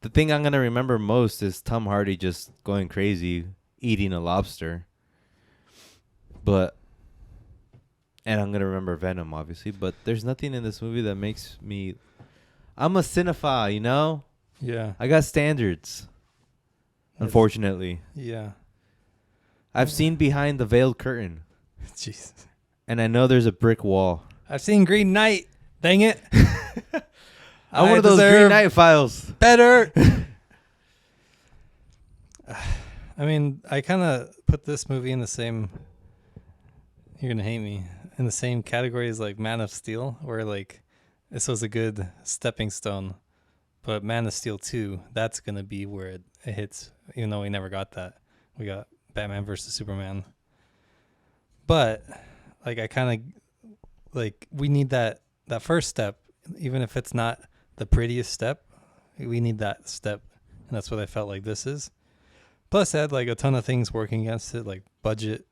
The thing I'm going to remember most is Tom Hardy just going crazy, eating a lobster. And I'm going to remember Venom, obviously. But there's nothing in this movie that makes me... I'm a cinephile, you know? Yeah. I got standards, unfortunately. Yeah. I've seen behind the veiled curtain. Jeez. And I know there's a brick wall. I've seen Green Knight. Dang it. I'm one of those Green deserve Knight files. better. I mean, I kind of put this movie in the same. You're gonna hate me. In the same category as like Man of Steel, where like this was a good stepping stone, but Man of Steel 2, that's gonna be where it hits. Even though we never got that, we got Batman versus Superman. But like I kind of like we need that first step, even if it's not the prettiest step. We need that step, and that's what I felt like this is. Plus, it had like a ton of things working against it, like budget,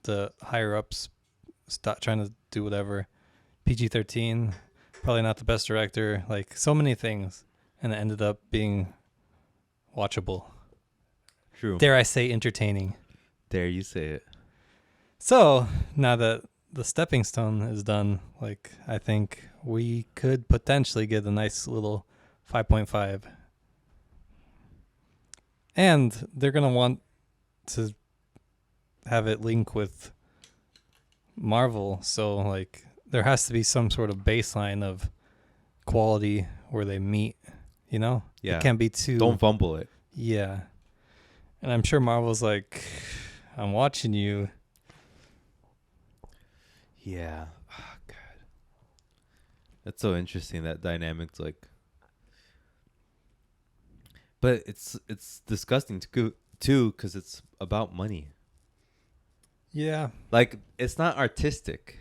the higher ups stop trying to do whatever. PG-13, probably not the best director. Like so many things, and it ended up being watchable. True. Dare I say, entertaining. Dare you say it? So now that the stepping stone is done, like I think we could potentially get a nice little 5.5. And they're going to want to have it link with Marvel. So, like, there has to be some sort of baseline of quality where they meet, you know? Yeah. It can't be too... Don't fumble it. Yeah. And I'm sure Marvel's like, I'm watching you. Yeah. Oh, God. That's so interesting, that dynamic's like... But it's disgusting too, because it's about money. Yeah. Like, it's not artistic.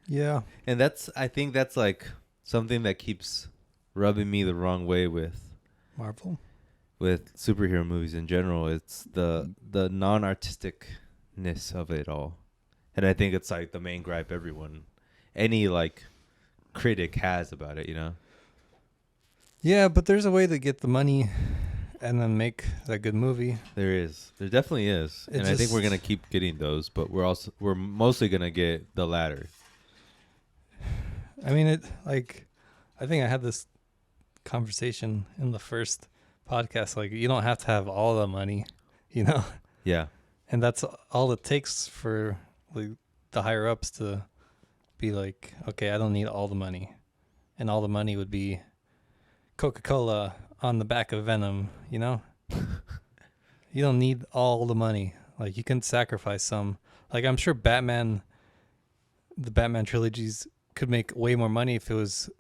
Yeah. And I think that's like something that keeps rubbing me the wrong way with Marvel. With superhero movies in general. It's the non-artisticness of it all. And I think it's like the main gripe any like critic has about it, you know? Yeah, but there's a way to get the money and then make that good movie. There definitely is. And I think we're going to keep getting those, but we're mostly going to get the latter. I mean, I think I had this conversation in the first podcast. Like, you don't have to have all the money, you know? Yeah. And that's all it takes for like the higher ups to be like, okay, I don't need all the money. And all the money would be Coca-Cola on the back of Venom, you know? You don't need all the money. Like, you can sacrifice some. Like, I'm sure the Batman trilogies could make way more money if it was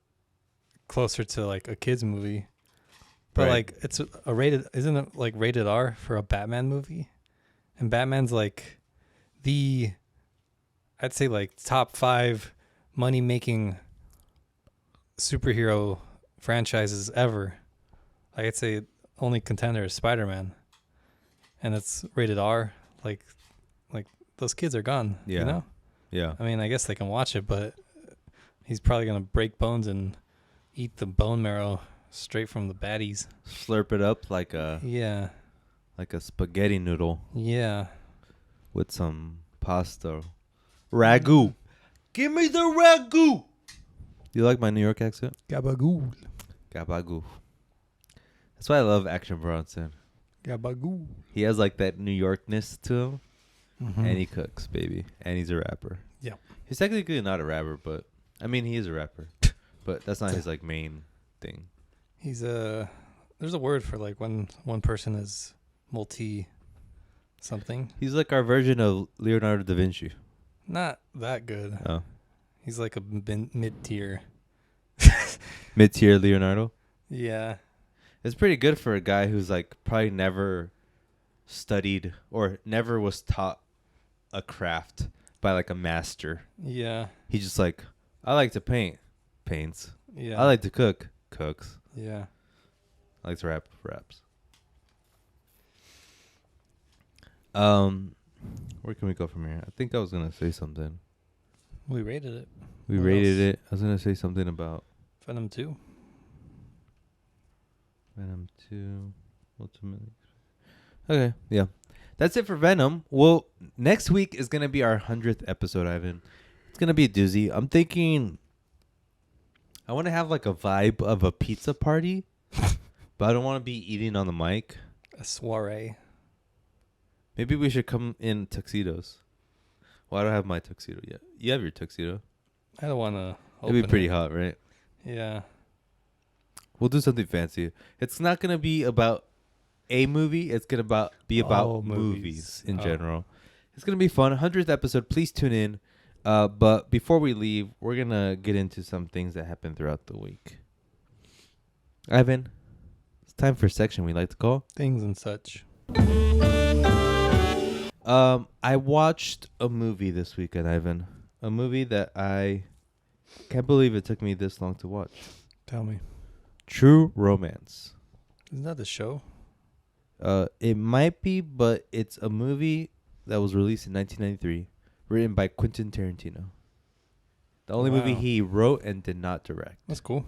closer to like a kid's movie. But right. Like, it's isn't it like rated R for a Batman movie? And Batman's like I'd say like top 5 money making superhero franchises ever. Like, I'd say only contender is Spider-Man, and it's rated R. Like those kids are gone. Yeah. You know? Yeah. I mean, I guess they can watch it, but he's probably gonna break bones and eat the bone marrow straight from the baddies. Slurp it up like a spaghetti noodle. Yeah. With some pasta. Ragu. Give me the ragu. You like my New York accent? Gabagool. Gabagool. That's why I love Action Bronson. Gabagool. He has like that New Yorkness to him. Mm-hmm. And he cooks, baby. And he's a rapper. Yeah. He's technically not a rapper, but I mean, he is a rapper. But that's not his like main thing. He's there's a word for like when one person is multi something. He's like our version of Leonardo da Vinci. Not that good. Oh. He's like a mid-tier. Mid-tier Leonardo? Yeah. It's pretty good for a guy who's like probably never studied or never was taught a craft by like a master. Yeah. He's just like, I like to paints. Yeah. I like to cooks. Yeah. I like to raps. Where can we go from here? I think I was gonna say something. We rated it. We What rated else? it. I was gonna say something about Venom 2. Venom 2 ultimately. Okay, yeah. That's it for Venom. Well, next week is going to be our 100th episode, Ivan. It's going to be a doozy. I'm thinking I want to have like a vibe of a pizza party, but I don't want to be eating on the mic. A soiree. Maybe we should come in tuxedos. Well, I don't have my tuxedo yet. You have your tuxedo. I don't want to. It'll be pretty hot, right? Yeah. We'll do something fancy. It's not going to be about a movie. It's gonna be about movies in general. It's gonna be fun. 100th episode. Please tune in. But before we leave, we're gonna get into some things that happened throughout the week. Ivan, it's time for a section we like to call Things and Such. I watched a movie this weekend, Ivan. A movie that I can't believe it took me this long to watch. Tell me. True Romance. Isn't that the show? It might be, but it's a movie that was released in 1993, written by Quentin Tarantino. The only movie he wrote and did not direct. That's cool.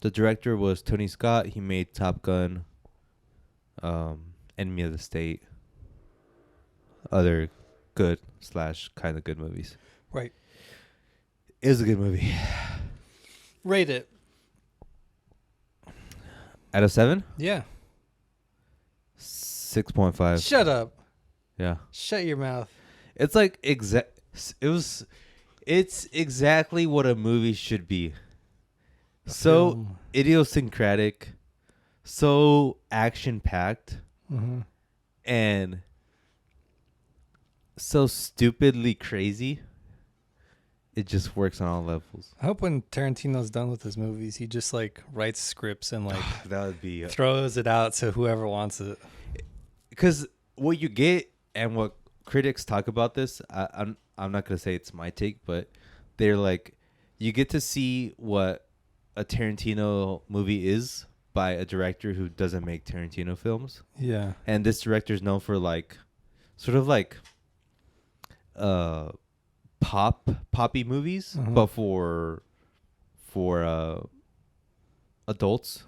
The director was Tony Scott. He made Top Gun, Enemy of the State, other good / kind of good movies. Right. It was a good movie. Rate it. Out of 7? Yeah. 6.5. Shut up. Yeah. Shut your mouth. It's like it's exactly what a movie should be. So idiosyncratic, so action packed, and so stupidly crazy. It just works on all levels. I hope when Tarantino's done with his movies, he just like writes scripts and like that would be throws it out to whoever wants it. Because what you get and what critics talk about this, I'm not gonna say it's my take, but they're like, you get to see what a Tarantino movie is by a director who doesn't make Tarantino films. Yeah. And this director is known for like, sort of like, poppy movies, but for adults.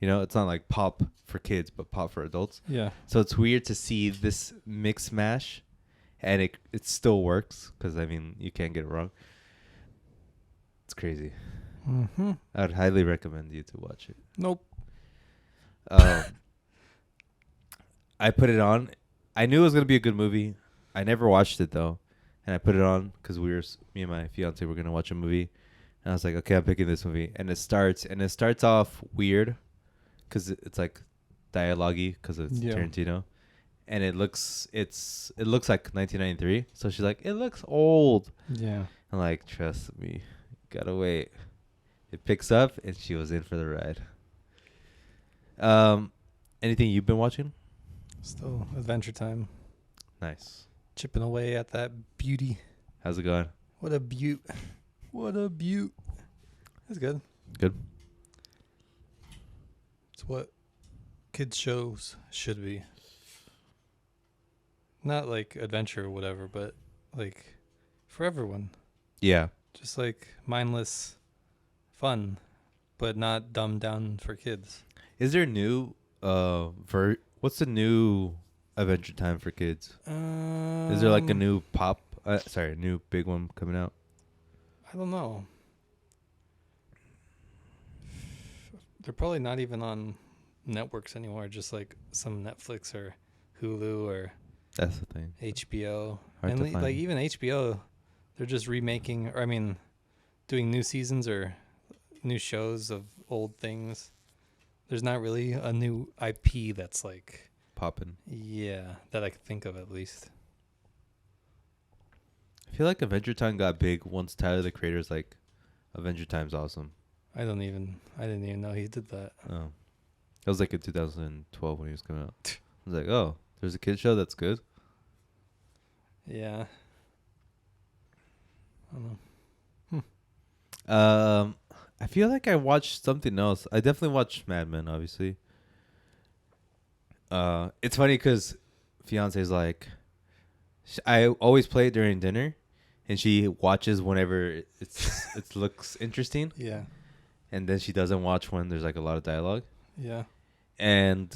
You know, it's not like pop for kids, but pop for adults. Yeah. So it's weird to see this mix mash, and it still works because I mean you can't get it wrong. It's crazy. I would highly recommend you to watch it. Nope. I put it on. I knew it was gonna be a good movie. I never watched it though, and I put it on because me and my fiance were gonna watch a movie, and I was like, okay, I'm picking this movie, and it starts off weird, because it's like dialogue-y because it's Tarantino, and it looks like 1993. So she's like, it looks old. Yeah. I'm like, trust me, gotta wait. It picks up, and she was in for the ride. Anything you've been watching? Still Adventure Time. Nice. Chipping away at that beauty. How's it going? What a beaut. What a beaut. That's good. Good. It's what kids shows should be. Not like adventure or whatever, but like for everyone. Yeah. Just like mindless fun, but not dumbed down for kids. Is there new what's the new Adventure Time for kids? Is there like a new new big one coming out? I don't know. They're probably not even on networks anymore, just like some Netflix or Hulu or That's the thing. HBO. Hard to And find. like even HBO, they're just remaking, or I mean, doing new seasons or new shows of old things. There's not really a new IP that's like Poppin'. Yeah, that I could think of at least. I feel like Adventure Time got big once Tyler the Creator's like, Adventure Time's awesome. I didn't even know he did that. Oh. That was like in 2012 when he was coming out. I was like, oh, there's a kid show that's good. Yeah. I don't know. I feel like I watched something else. I definitely watched Mad Men, obviously. It's funny because fiance's like, I always play it during dinner, and she watches whenever it looks interesting. Yeah. And then she doesn't watch when there's like a lot of dialogue. Yeah. And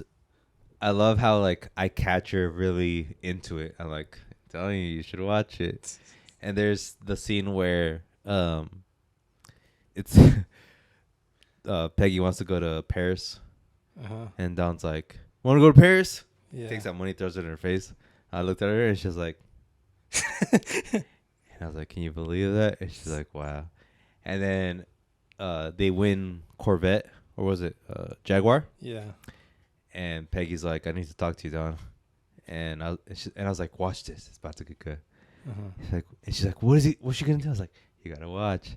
I love how like I catch her really into it. I'm like, telling you should watch it. And there's the scene where it's Peggy wants to go to Paris, and Don's like, "Want to go to Paris?" Yeah. Takes that money, throws it in her face. I looked at her and she's like, and I was like, "Can you believe that?" And she's like, "Wow." And then they win Corvette, or was it Jaguar? Yeah. And Peggy's like, I need to talk to you, Don. And I was like, watch this. It's about to get good. She's like, what's she gonna do? I was like, you gotta watch.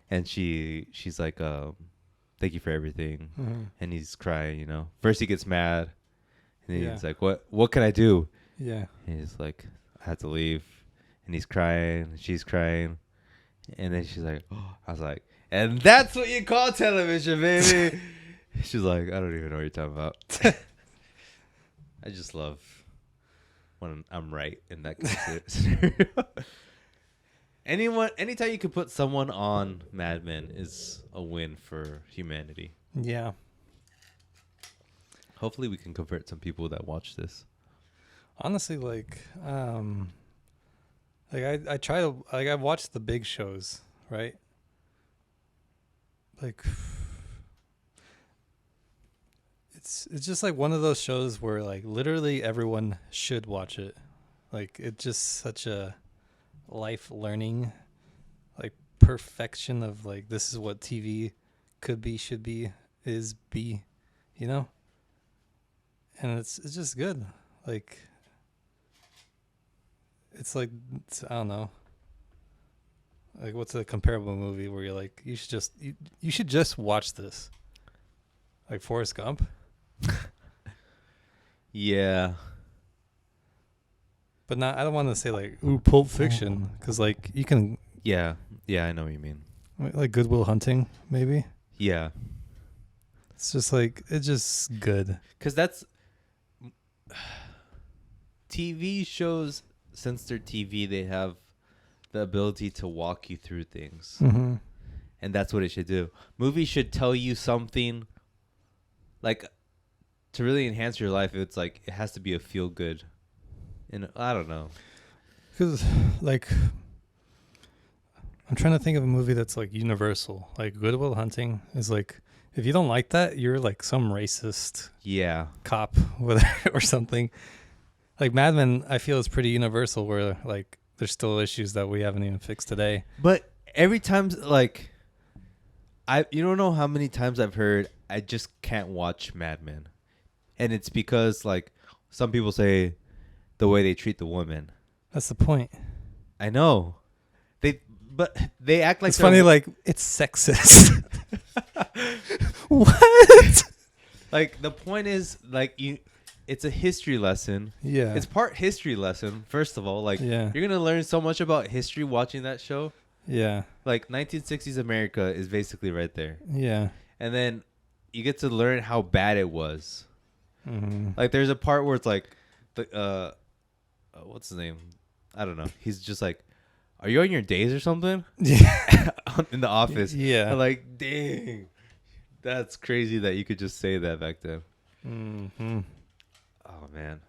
And she's like, thank you for everything. And he's crying, you know. First he gets mad, and then he's like, what can I do? Yeah. And he's like, I have to leave. And he's crying, and she's crying. And then she's like, oh. I was like, and that's what you call television, baby. She's like, I don't even know what you're talking about. I just love when I'm right in that scenario. Anytime you can put someone on Mad Men is a win for humanity. Yeah. Hopefully we can convert some people that watch this. Honestly, I try to, I've watched the big shows, right? Like, it's just like one of those shows where like literally everyone should watch it. Like, it's just such a life learning, like, perfection of like, this is what TV could be, should be, be, you know? And it's just good. Like, it's like, I don't know. Like, what's a comparable movie where you're like, you should just watch this? Like Forrest Gump? Yeah. But not, I don't want to say like, ooh, Pulp Fiction, because like you can. Yeah, I know what you mean. Like Good Will Hunting, maybe. Yeah. It's just like, it's just good. Because that's TV shows. Since they're TV, they have the ability to walk you through things. Mm-hmm. And that's what it should do. Movies should tell you something, like, to really enhance your life. It's like, it has to be a feel good. And I don't know. Because, like, I'm trying to think of a movie that's like universal. Like Good Will Hunting is like, if you don't like that, you're like some racist cop or something. Like Mad Men, I feel is pretty universal, where like there's still issues that we haven't even fixed today. But every time, like, you don't know how many times I've heard I just can't watch Mad Men, and it's because like some people say the way they treat the women. That's the point. I know, but they act like it's funny. Like, it's sexist. What? Like, the point is, like, it's a history lesson. Yeah. It's part history lesson, first of all. Like, yeah. You're going to learn so much about history watching that show. Yeah. Like, 1960s America is basically right there. Yeah. And then you get to learn how bad it was. Mm-hmm. Like, there's a part where it's like, what's his name? I don't know. He's just like, are you on your days or something? Yeah. In the office. Yeah. I'm like, dang. That's crazy that you could just say that back then. Mm-hmm. Oh, man.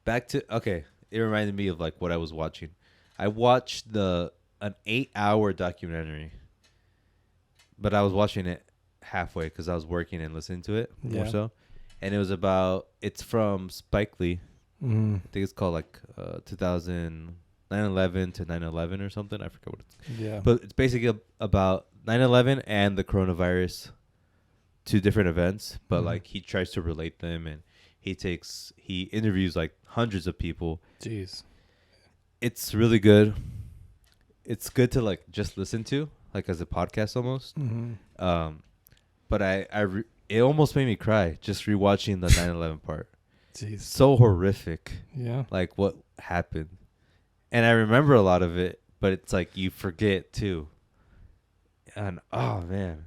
It reminded me of like what I was watching. I watched an 8-hour documentary, but I was watching it halfway because I was working and listening to it more so. And it's from Spike Lee. Mm. I think it's called like 9/11 to 9/11 or something. I forget what it's. Yeah. But it's basically about 9/11 and the coronavirus, two different events. But like he tries to relate them, and he interviews like hundreds of people. Jeez. It's really good. It's good to like just listen to, like as a podcast almost. Mm-hmm. But it almost made me cry just rewatching the 9/11 part. Jeez. So horrific. Yeah. Like what happened. And I remember a lot of it, but it's like you forget too. And oh man,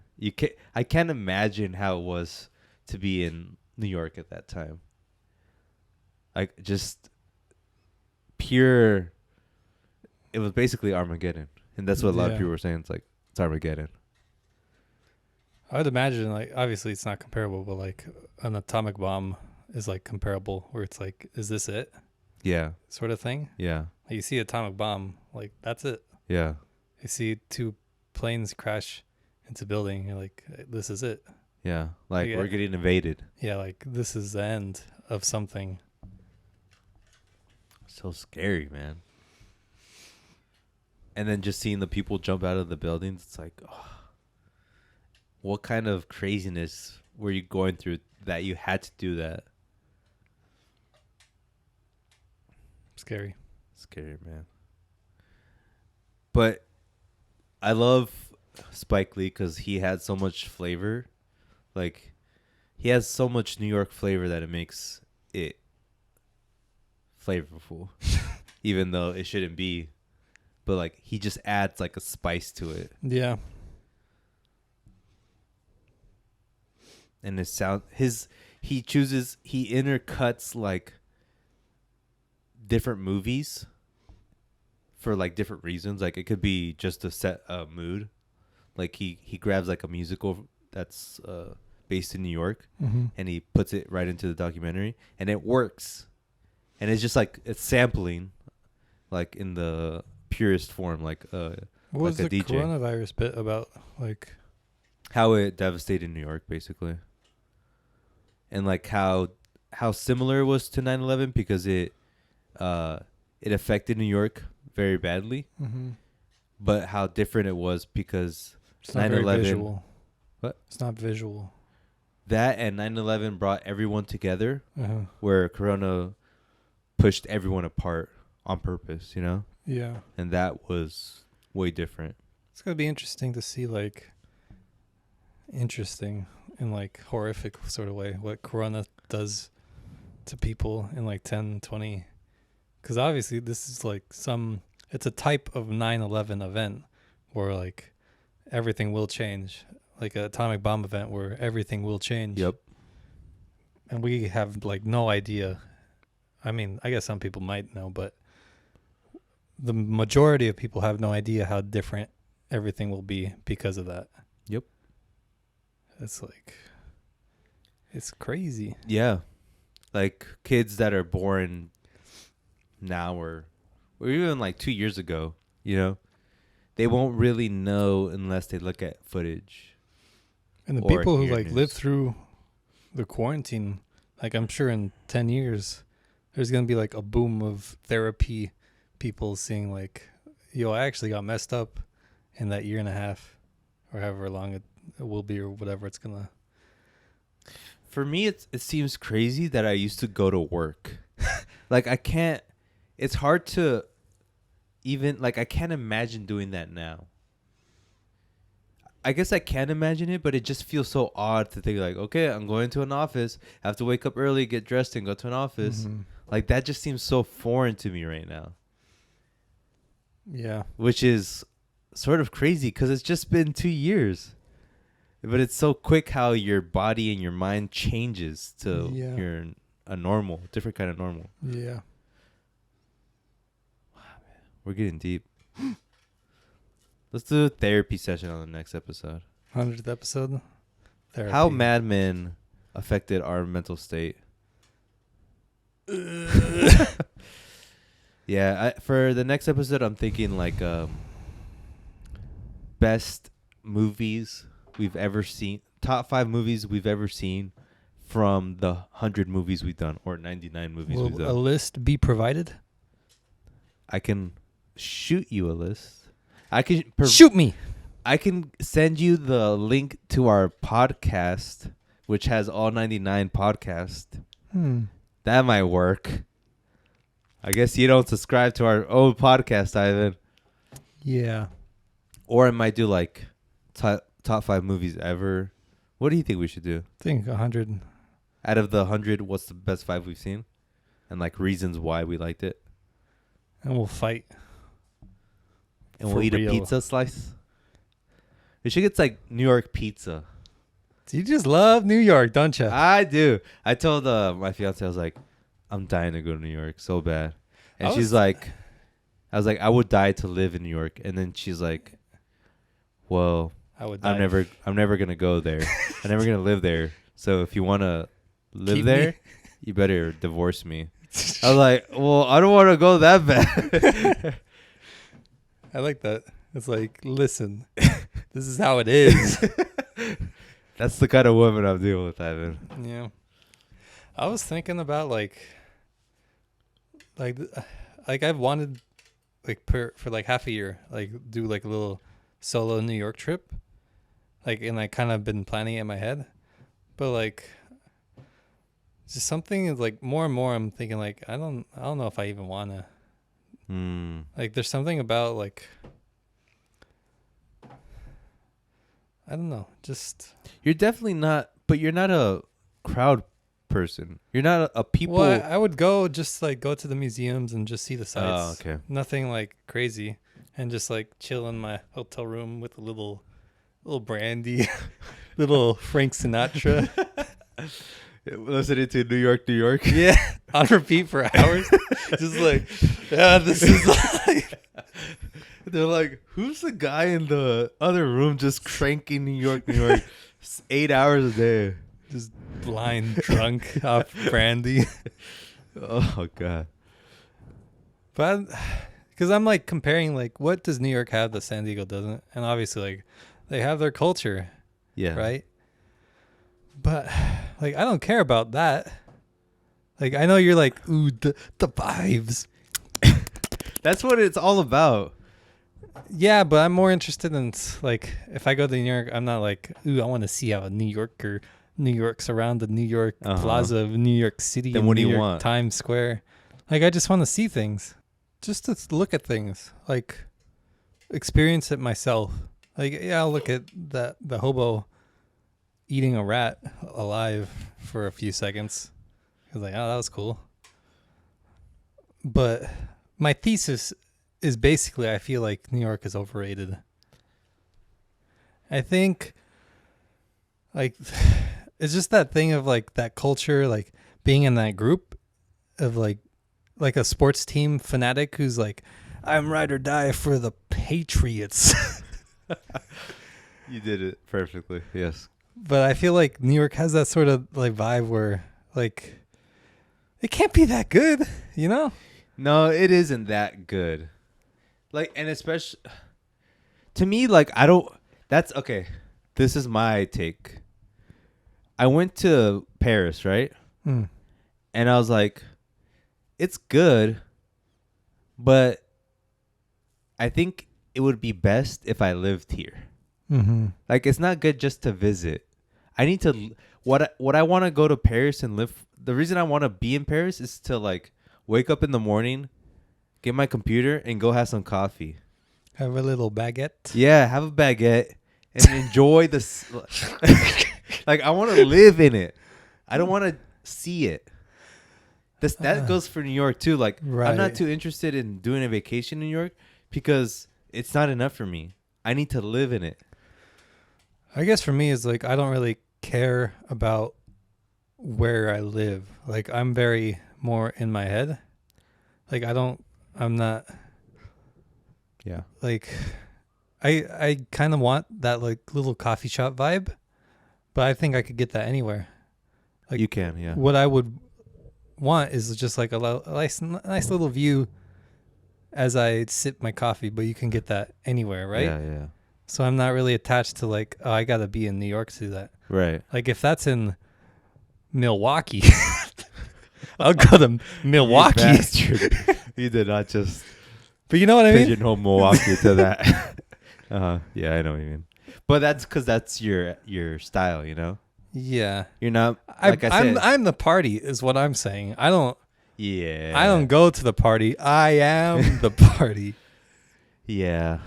I can't imagine how it was to be in New York at that time. Like just pure. It was basically Armageddon, and that's what a lot of people were saying. It's like it's Armageddon. I would imagine, like, obviously it's not comparable, but like an atomic bomb is like comparable, where it's like, is this it? Yeah. Sort of thing. Yeah. Like you see atomic bomb, like that's it. Yeah. You see two planes crash into building, you're like, this is it. Yeah. Like we're getting invaded. Yeah, like this is the end of something. So scary, man. And then just seeing the people jump out of the buildings, it's like, oh. what kind of craziness were you going through that you had to do that? Scary. Scary, man. But I love Spike Lee because he had so much flavor. Like, he has so much New York flavor that it makes it flavorful, even though it shouldn't be. But like, he just adds like a spice to it, Yeah. and his sound, he intercuts like different movies for like different reasons. Like, it could be just to set a mood. Like, he grabs like a musical that's based in New York, and he puts it right into the documentary, and it works. And it's just like, it's sampling, like in the purest form, like What was like the a DJ. coronavirus bit about? Like, How it devastated New York, basically, and like how similar it was to 9/11 because it affected New York very badly, but how different it was because it's not very 9/11 visual. What? It's not visual. that and 9/11 brought everyone together, Uh-huh. where Corona pushed everyone apart on purpose, you know? Yeah. And that was way different. It's going to be interesting to see, like, interesting in, like, horrific sort of way, what Corona does to people in, like, 10, 20. Because obviously this is, like, it's a type of 9/11 event where, like, everything will change. Like an atomic bomb event where everything will change. Yep. And we have, like, no idea. I mean, I guess some people might know, but the majority of people have no idea how different everything will be because of that. Yep. It's like, it's crazy. Yeah. Like, kids that are born now or even like 2 years ago, you know, they won't really know unless they look at footage. And the Or people who, hear like, news. live through the quarantine, like, I'm sure in 10 years, there's going to be, like, a boom of therapy people seeing, like, yo, I actually got messed up in that year and a half or however long it will be or whatever it's going to. For me, it seems crazy that I used to go to work. Like, it's hard to even, like, I can't imagine doing that now. I guess I can imagine it, but it just feels so odd to think, like, okay, I'm going to an office, I have to wake up early, get dressed, and go to an office. Like, that just seems so foreign to me right now. Yeah. Which is sort of crazy because it's just been 2 years. But it's so quick how your body and your mind changes to a normal, different kind of normal. Yeah. We're getting deep. Let's do a therapy session on the next episode. 100th episode. Therapy. How Mad Men affected our mental state. Yeah, for the next episode, I'm thinking like best movies we've ever seen. Top 5 movies we've ever seen from the 100 movies we've done, or 99 movies we've Will done. a list be provided? I can shoot you a list. I can Shoot me. I can send you the link to our podcast, which has all 99 podcasts. That might work. I guess you don't subscribe to our own podcast, Ivan. Yeah. Or I might do like top 5 movies ever. What do you think we should do? I think 100. Out of the 100, what's the best 5 we've seen? And like reasons why we liked it. And we'll fight. And For we'll eat real. a pizza slice. We should get like New York pizza. You just love New York, don't you? I do. I told my fiance, I was like, I'm dying to go to New York so bad. And she's like, I was like, I would die to live in New York. And then she's like, well, I'm I'm never gonna go there. I'm never gonna live there. So if you wanna live Keep there, me. you better divorce me. I was like, well, I don't want to go that bad. I like that. It's like, listen, this is how it is. That's the kind of woman I'm dealing with, Ivan. Yeah. I was thinking about like I've wanted like for like half a year, like do like a little solo New York trip. like, and I kind of been planning it in my head, but like, just something is like more and more. I'm thinking like I don't know if I even wanna. Like, there's something about like, I don't know. Just You're definitely not, but you're not a crowd person. You're not a people. Well, I would go just like go to the museums and just see the sights. Oh, okay. Nothing like crazy, and just like chill in my hotel room with a little brandy, little Frank Sinatra. Listening to New York, New York. Yeah, on repeat for hours. Just like, yeah, this is like. They're like, who's the guy in the other room just cranking New York, New York, 8 hours a day? Just blind drunk off brandy. Oh, God. But because I'm like comparing, like, what does New York have that San Diego doesn't? And obviously, like, they have their culture. Yeah. Right. But like, I don't care about that. Like, I know you're like, ooh, the vibes. That's what it's all about. Yeah, but I'm more interested in, like, if I go to New York, I'm not like, ooh, I want to see how a New York's around the New York Plaza of New York City. Then what do New you York want? Times Square. Like, I just want to see things. Just to look at things. Like, experience it myself. Like, yeah, I'll look at the hobo eating a rat alive for a few seconds. I was like, oh, that was cool. But my thesis is basically, I feel like New York is overrated. I think, like, it's just that thing of like that culture, like being in that group of like a sports team fanatic who's like, I'm ride or die for the Patriots. You did it perfectly. Yes. But I feel like New York has that sort of like vibe where like it can't be that good, you know? No, it isn't that good. Like, and especially to me, like, I don't. That's okay. This is my take. I went to Paris, right? And I was like, it's good, but I think it would be best if I lived here. Like, it's not good just to visit. I need to what I want to go to Paris and live. The reason I want to be in Paris is to like wake up in the morning, get my computer, and go have some coffee. Have a little baguette. Yeah, have a baguette and enjoy the. Like, I want to live in it. I don't want to see it. That goes for New York too. Like, right. I'm not too interested in doing a vacation in New York because it's not enough for me. I need to live in it. I guess for me, it's like I don't really care about where I live. Like, I'm very more in my head. Like, I'm not. Yeah. Like, I kind of want that like little coffee shop vibe, but I think I could get that anywhere. Like, You can, yeah. What I would want is just like a nice little view as I sip my coffee, but you can get that anywhere, right? Yeah, yeah. So I'm not really attached to like, oh, I got to be in New York to do that. Right. Like, if that's in Milwaukee, I'll go to Milwaukee. You bastard. You did not just But you know what I mean? pigeonhole Milwaukee to that. Yeah, I know what you mean. But that's because that's your style, you know? Yeah. You're not, like I said. I'm the party is what I'm saying. I don't Yeah. go to the party. I am the party. Yeah.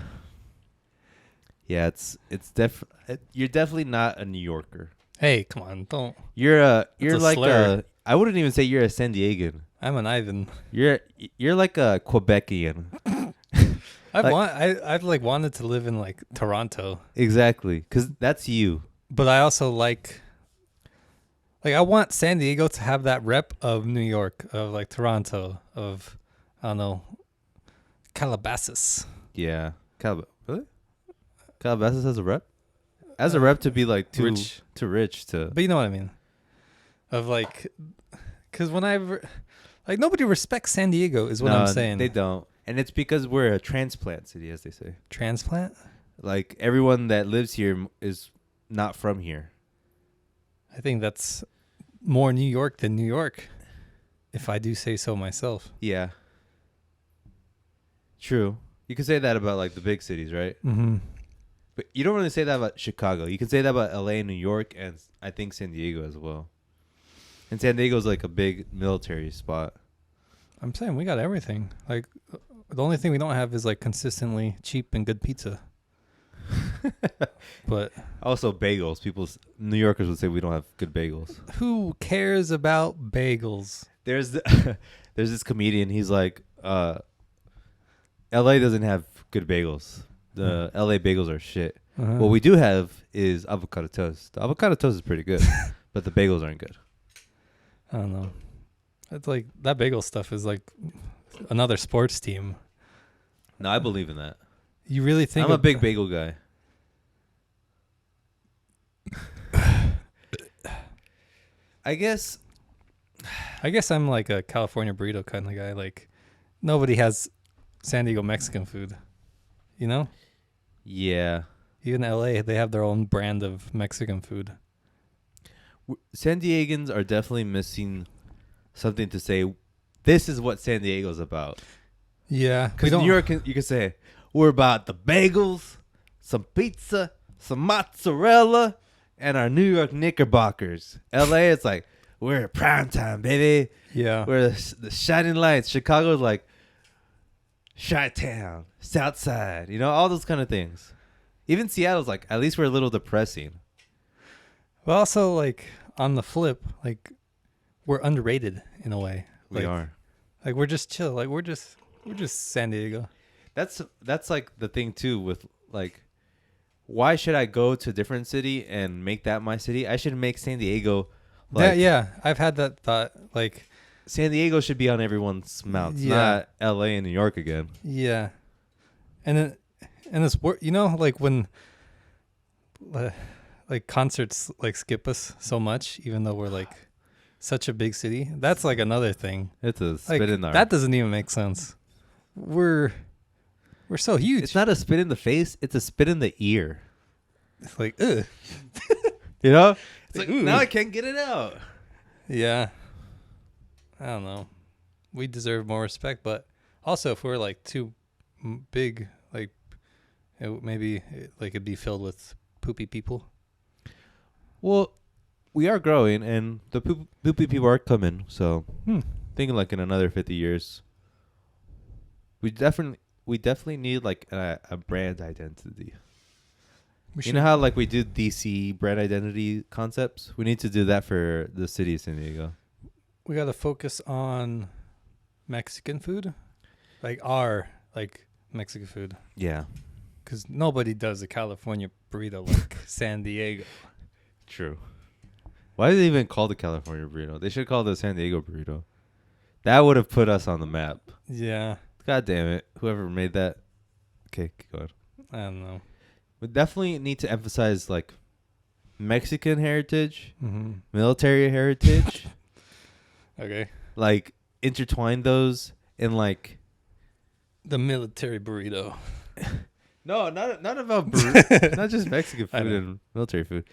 Yeah, you're definitely not a New Yorker. Hey, come on, don't. You're a like slur. I wouldn't even say you're a San Diegan. I'm an Ivan. You're like a Quebecian. I've like wanted to live in like Toronto. Exactly, because that's you. But I also like I want San Diego to have that rep of New York, of like Toronto, of I don't know, Calabasas. Yeah. Really? Calabasas has a rep? Has a rep to be like too rich to. But you know what I mean? Of like, because like nobody respects San Diego is what I'm saying. They don't. And it's because we're a transplant city, as they say. Transplant? Like, everyone that lives here is not from here. I think that's more New York than New York, if I do say so myself. Yeah. True. You could say that about like the big cities, right? Mm-hmm. But you don't really say that about Chicago. You can say that about LA, New York, and I think San Diego as well. And San Diego's like a big military spot. I'm saying we got everything. Like, the only thing we don't have is like consistently cheap and good pizza. But also bagels. New Yorkers would say we don't have good bagels. who cares about bagels? There's this comedian. He's like, LA doesn't have good bagels. The LA bagels are shit. What we do have is avocado toast. The avocado toast is pretty good, but the bagels aren't good. I don't know. It's like that bagel stuff is like another sports team. No, I believe in that. You really think I'm a big bagel guy. I guess I'm like a California burrito kind of guy. Like, nobody has San Diego Mexican food, you know? Yeah. Even LA, they have their own brand of Mexican food. San Diegans are definitely missing something to say. This is what San Diego's about. Yeah. Because New York, you can say, we're about the bagels, some pizza, some mozzarella, and our New York Knickerbockers. LA, it's like, we're at prime time, baby. Yeah. We're the shining lights. Chicago's like, Chi-Town, South Side, you know, all those kind of things. Even Seattle's like, at least we're a little depressing. But also, like, on the flip, like, we're underrated in a way. We like, are. Like, we're just chill. Like, we're just San Diego. That's like the thing too with like, why should I go to a different city and make that my city? I should make San Diego. Like, Yeah, I've had that thought. Like, San Diego should be on everyone's mouths, Yeah. not L.A. and New York again. yeah, and it's you know, like when like concerts like skip us so much, even though we're like such a big city. That's like another thing. It's a Like, spit in the. that doesn't even make sense. We're so huge. It's not a spit in the face. It's a spit in the ear. It's like, ugh. You know, it's like Ooh. now I can't get it out. Yeah. I don't know. We deserve more respect, but also if we're like too big, like it'd be filled with poopy people. Well, we are growing, and the poopy people are coming. So, thinking like in another 50 years, we definitely need like a brand identity. You know how like we do DC brand identity concepts? We need to do that for the city of San Diego. We got to focus on Mexican food, like our Mexican food, Yeah, because nobody does a California burrito like San Diego. true. Why is it even called the California burrito? They should call it the San Diego burrito. That would have put us on the map. Yeah, God damn it. Whoever made that. Okay, keep going. I don't know. We definitely need to emphasize like Mexican heritage, Mm-hmm. military heritage, Okay, like intertwine those in like the military burrito. no, not about burrito, not just Mexican I food know. and military food.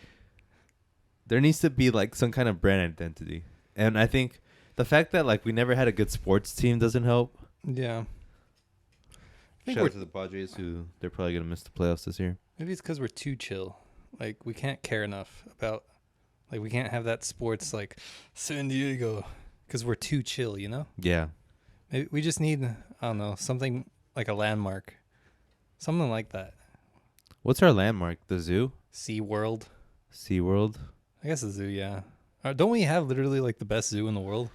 There needs to be like some kind of brand identity, and I think the fact that like we never had a good sports team doesn't help. Yeah, I think Shout we're out to the Padres, who they're probably gonna miss the playoffs this year. maybe it's because we're too chill. Like, we can't care enough about, like, we can't have that sports like San Diego because we're too chill. You know. Yeah, Maybe we just need, I don't know, something like a landmark. Something like that. what's our landmark? The zoo, SeaWorld. SeaWorld. I guess the zoo, yeah. Don't we have literally like the best zoo in the world?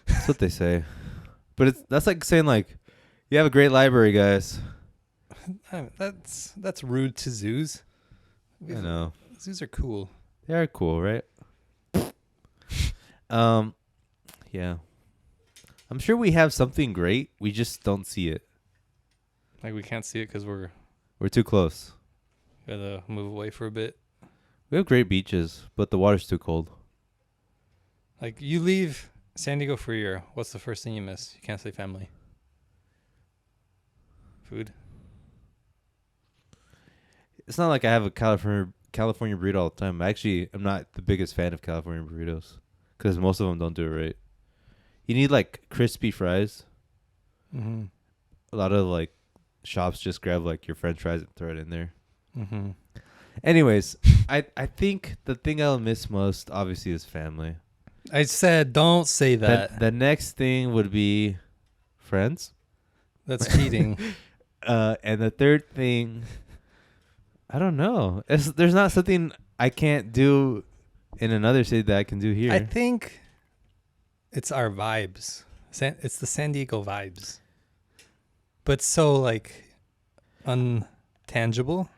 That's what they say. But that's like saying like, you have a great library, guys. I mean, that's rude to zoos. I know. Zoos are cool. They are cool, right? Yeah. I'm sure we have something great. We just don't see it. Like, we can't see it because we're We're too close. gotta move away for a bit. We have great beaches, but the water's too cold. Like, you leave San Diego for a year. What's the first thing you miss? You can't say family. Food. It's not like I have a California burrito all the time. Actually, I'm not the biggest fan of California burritos because most of them don't do it right. You need like crispy fries. Mm-hmm. A lot of like shops just grab like your French fries and throw it in there. Mm-hmm. Anyways, I think the thing I'll miss most, obviously, is family. I said don't say that. The next thing would be friends. That's cheating. And the third thing, I don't know. There's not something I can't do in another city that I can do here. I think it's our vibes. It's the San Diego vibes. But so like untangible.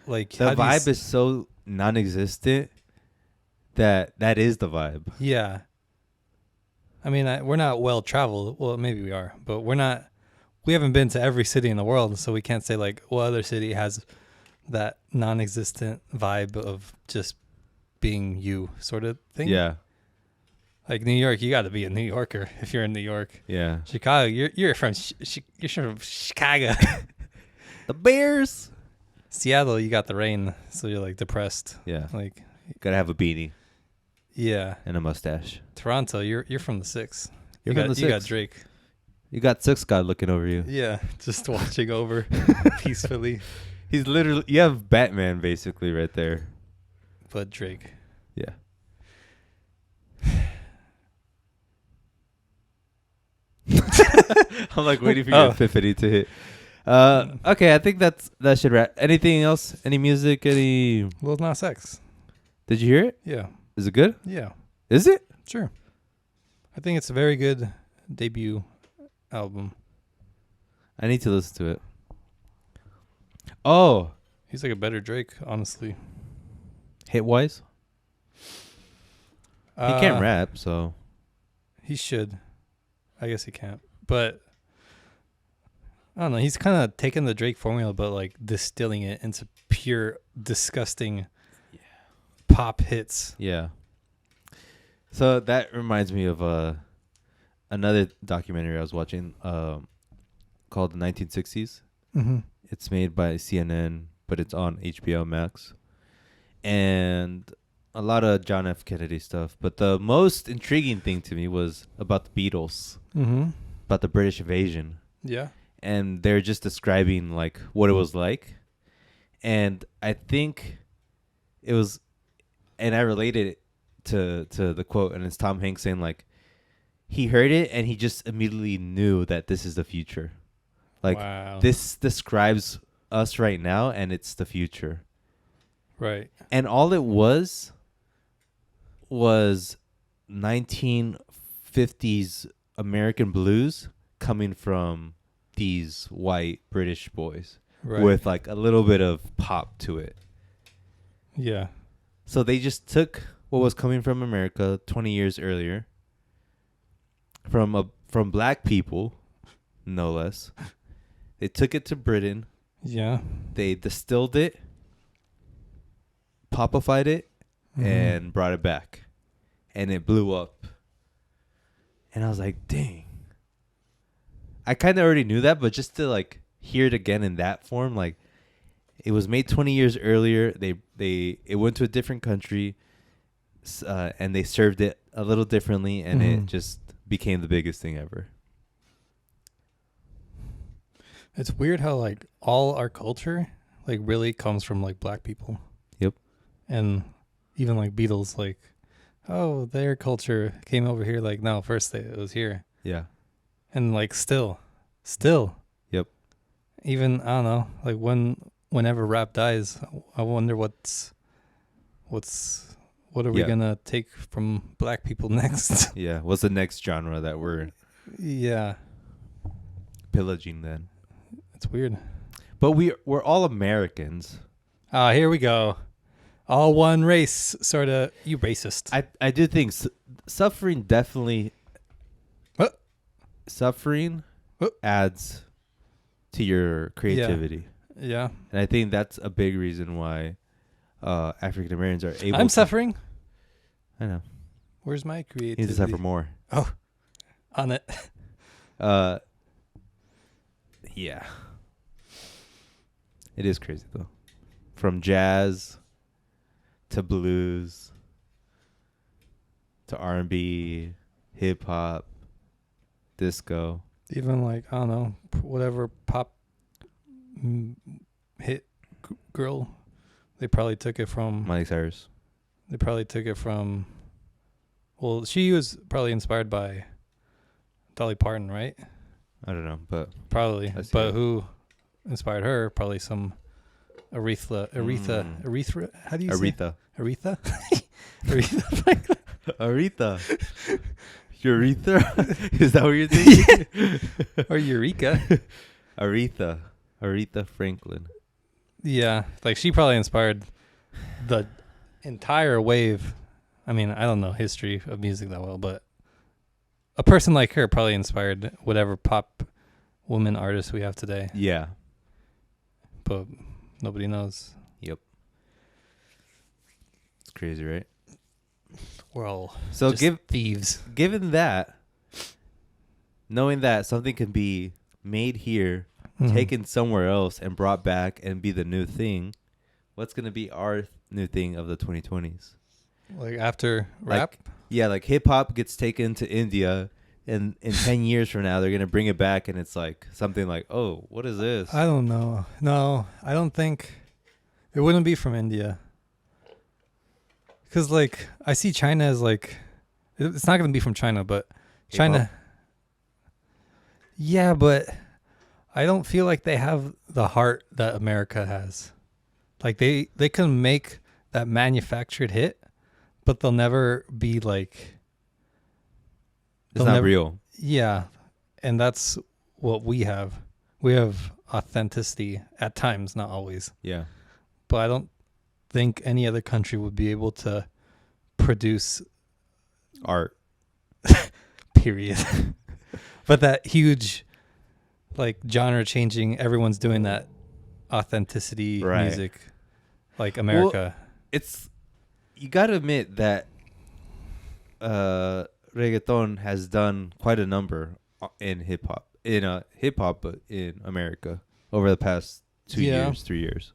Like the vibe is so non-existent that is the vibe. Yeah. I mean, we're not well traveled. Well, maybe we are, but we haven't been to every city in the world, so we can't say like what other city has that non-existent vibe of just being you sort of thing. Yeah. Like New York, you got to be a New Yorker if you're in New York. Yeah. Chicago, you're from Chicago. The Bears. Seattle, you got the rain, so you're like depressed. Yeah. Like Gotta have a beanie. Yeah. And a mustache. Toronto, you're from the 6. You're from the 6. You got Drake. You got 6 God looking over you. Yeah, just watching over peacefully. He's literally, you have Batman basically right there. But Drake. Yeah. I'm like waiting for your epiphany to hit. Okay, I think that should wrap. Anything else? Any music? Any? Lil Nas X. Did you hear it? Yeah. Is it good? Yeah. Is it? Sure. I think it's a very good debut album. I need to listen to it. Oh. He's like a better Drake, honestly. Hit wise? He can't rap, so. He should. I guess he can't. But I don't know. He's kind of taken the Drake formula, but like distilling it into pure, disgusting pop hits. Yeah. So that reminds me of another documentary I was watching called The 1960s. Mm-hmm. It's made by CNN, but it's on HBO Max. And a lot of John F. Kennedy stuff. But the most intriguing thing to me was about the Beatles, about the British invasion. Yeah. And they're just describing like what it was like. And I think it was, and I related it to the quote, and it's Tom Hanks saying like, he heard it and he just immediately knew that this is the future. Like, wow. This describes us right now, and it's the future. Right. And all it was 1950s American blues coming from these white British boys, right, with like a little bit of pop to it. Yeah. So they just took what was coming from America 20 years earlier, from black people, no less. They took it to Britain. Yeah. They distilled it, popified it, and brought it back. And it blew up. And I was like, dang. I kind of already knew that, but just to like hear it again in that form, like it was made 20 years earlier. It went to a different country, and they served it a little differently, and it just became the biggest thing ever. It's weird how like all our culture like really comes from like black people. Yep. And even like Beatles, like, oh, their culture came over here. Like, no, first it was here. Yeah. And like still. Yep. Even, I don't know, like whenever rap dies, I wonder what are we gonna take from black people next? Yeah. What's the next genre that we're pillaging then? It's weird. But we're all Americans. Here we go. All one race, sort of. You racist. I do think suffering definitely. Suffering adds to your creativity. Yeah. And I think that's a big reason why African Americans are able. I'm suffering. I know. Where's my creativity? You need to suffer more. Oh, on it. Yeah. It is crazy though. From jazz to blues to R&B, hip hop, disco. Even like, I don't know, whatever pop hit girl They probably took it from. Miley Cyrus. They probably took it from. Well, she was probably inspired by Dolly Parton, right? I don't know, but Probably. I see But that. who inspired her? Probably some Aretha. How do you say? Aretha. Aretha? Aretha. Aretha. Aretha? Is that what you're thinking? Or Eureka. Aretha Franklin. Yeah, like she probably inspired the entire wave. I mean, I don't know history of music that well, but a person like her probably inspired whatever pop woman artists we have today. Yeah. But nobody knows. Yep. It's crazy, right? We're all So just thieves. given that, knowing that something can be made here, Mhm. taken somewhere else, and brought back and be the new thing, what's going to be our new thing of the 2020s? Like after rap. Yeah, like hip hop gets taken to India, and in 10 years from now, they're going to bring it back, and it's like something like, oh, what is this? I don't know. No, I don't think it wouldn't be from India. Because, like, I see China as, like, it's not going to be from China, but China. Hip-hop? Yeah, but I don't feel like they have the heart that America has. Like, they can make that manufactured hit, but they'll never be, like. It's not real. Yeah, and that's what we have. We have authenticity at times, not always. Yeah. But I don't think any other country would be able to produce Art. period. But that huge, like, genre changing, everyone's doing that authenticity Right. music, like America. It's, you got to admit that reggaeton has done quite a number in hip hop, but in America over the past 3 years.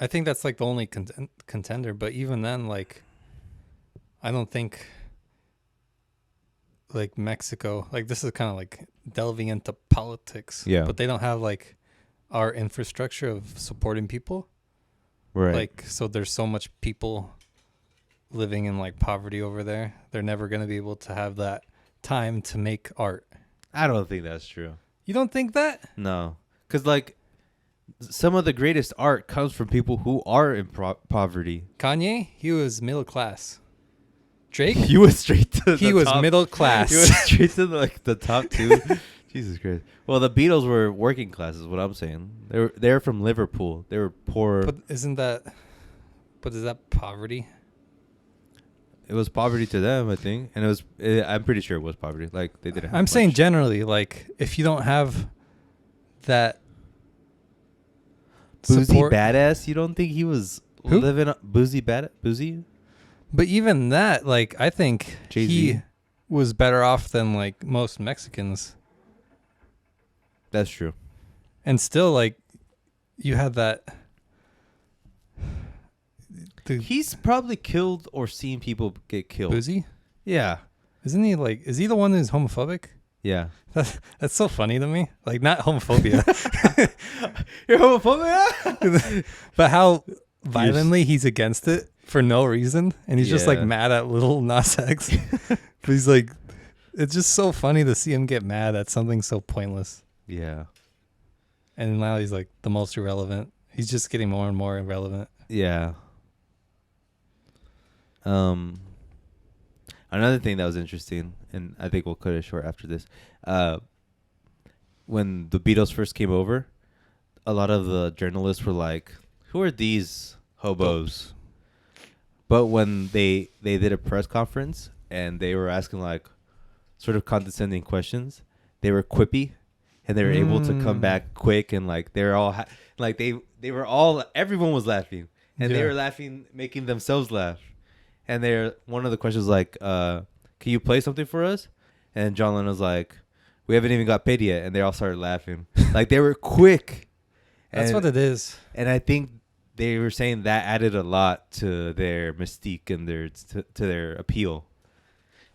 I think that's like the only contender. But even then, like, I don't think like Mexico, like this is kind of like delving into politics. Yeah. But they don't have like our infrastructure of supporting people. Right. Like, so there's so much people living in like poverty over there. They're never going to be able to have that time to make art. I don't think that's true. You don't think that? No. Because, like, some of the greatest art comes from people who are in poverty. Kanye, he was middle class. Drake, He was straight to he the was top. middle class. He was straight to the top two. Jesus Christ. Well, the Beatles were working class, is what I'm saying. They're from Liverpool. They were poor. But is that poverty? It was poverty to them, I think, and I'm pretty sure it was poverty. Like, they didn't have I'm saying much. generally, like, if you don't have that Boozy support, Badass. You don't think he was Who? living Boozy Badass? Boozy? but even that, like, I think Jay-Z. he was better off than like most Mexicans, That's true. and still, like, you had that. He's probably killed or seen people get killed. Boozy, Yeah. isn't he like? Is he the one who's homophobic? Yeah. That's so funny to me. Like, not homophobia, You're homophobic? but how violently he's against it for no reason, and he's just like Yeah. mad at Lil Nas X. But he's like, it's just so funny to see him get mad at something so pointless. Yeah. And now he's like the most irrelevant. He's just getting more and more irrelevant. Yeah. Another thing that was interesting, and I think we'll cut it short after this. When the Beatles first came over, a lot of the journalists were like, "Who are these hobos?" But when they did a press conference and they were asking like sort of condescending questions, they were quippy, and they were able to come back quick, and like they're all like they were all, everyone was laughing, and they Yeah. were laughing, making themselves laugh. And one of the questions was like, "Can you play something for us?" And John Lennon was like, "We haven't even got paid yet," and they all started laughing. Like, they were quick. That's what it is. And I think they were saying that added a lot to their mystique and to their appeal.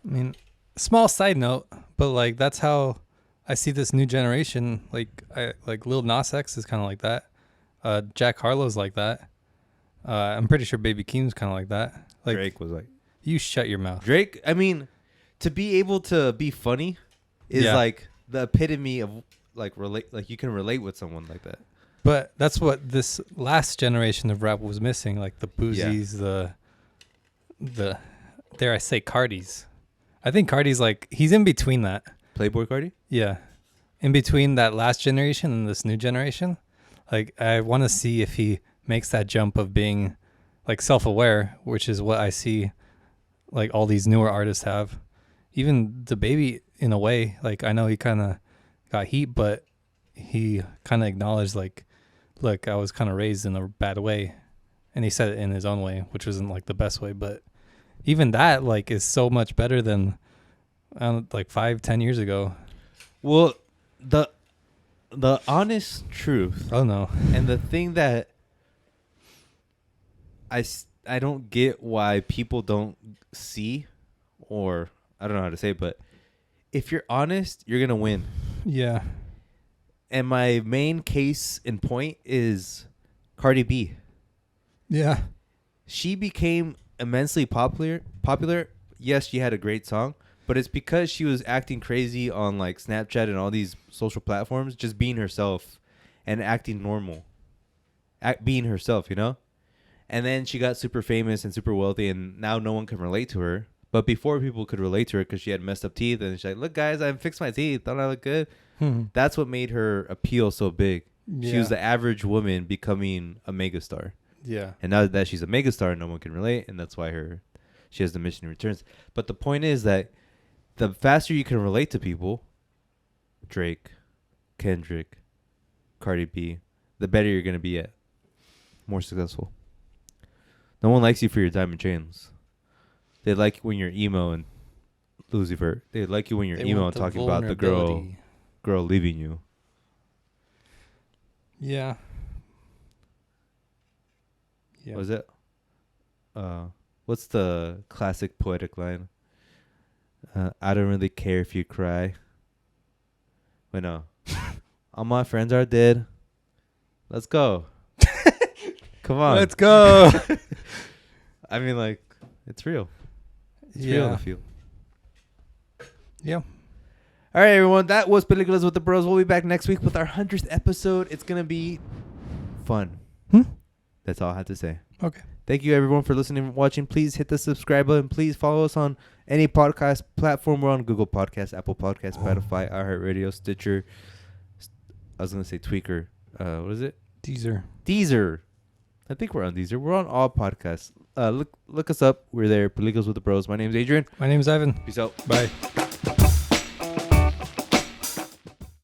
I mean, small side note, but like that's how I see this new generation. Like Lil Nas X is kind of like that. Jack Harlow's like that. I'm pretty sure Baby Keem's kind of like that. Like Drake was like, you shut your mouth. Drake, I mean, to be able to be funny is like the epitome of like relate. Like you can relate with someone like that. But that's what this last generation of rap was missing. Like the Boozies, the dare I say Cardis. I think Cardi's like, he's in between that. Playboy Cardi? Yeah. In between that last generation and this new generation. Like I want to see if he makes that jump of being like self-aware, which is what I see like all these newer artists have. Even the Baby, in a way, like I know he kind of got heat, but he kind of acknowledged like, look, I was kind of raised in a bad way. And he said it in his own way, which wasn't like the best way. But even that like is so much better than like 5-10 years ago. Well, the honest truth. Oh no. And the thing that I don't get why people don't see, or I don't know how to say it, but if you're honest, you're going to win. Yeah. And my main case in point is Cardi B. Yeah. She became immensely popular. Yes, she had a great song, but it's because she was acting crazy on like Snapchat and all these social platforms, just being herself and acting normal. Being herself, you know? And then she got super famous and super wealthy, and now no one can relate to her. But before, people could relate to her because she had messed up teeth, and she's like, look, guys, I fixed my teeth. Don't I look good? That's what made her appeal so big. Yeah. She was the average woman becoming a megastar. Yeah. And now that she's a megastar, no one can relate, and that's why she has diminishing returns. But the point is that the faster you can relate to people, Drake, Kendrick, Cardi B, the better you're going to be at. More successful. No one likes you for your diamond chains. They like when you're emo and Lucifer. They like you when you're emo and talking about the girl leaving you. Yeah. Yeah. What was it? What's the classic poetic line? I don't really care if you cry. Wait, no. All my friends are dead. Let's go. Come on. Let's go. I mean, like, it's real. It's real in the field. Yeah. All right, everyone. That was Peliculas with the Bros. We'll be back next week with our 100th episode. It's going to be fun. That's all I have to say. Okay. Thank you, everyone, for listening and watching. Please hit the subscribe button. Please follow us on any podcast platform. We're on Google Podcasts, Apple Podcasts, Spotify, iHeartRadio, Stitcher. I was going to say Tweaker. What is it? Deezer. I think we're on Deezer. We're on all podcasts. Look us up. We're there. Peliculas with the Bros. My name's Adrian. My name's Ivan. Peace out. Bye.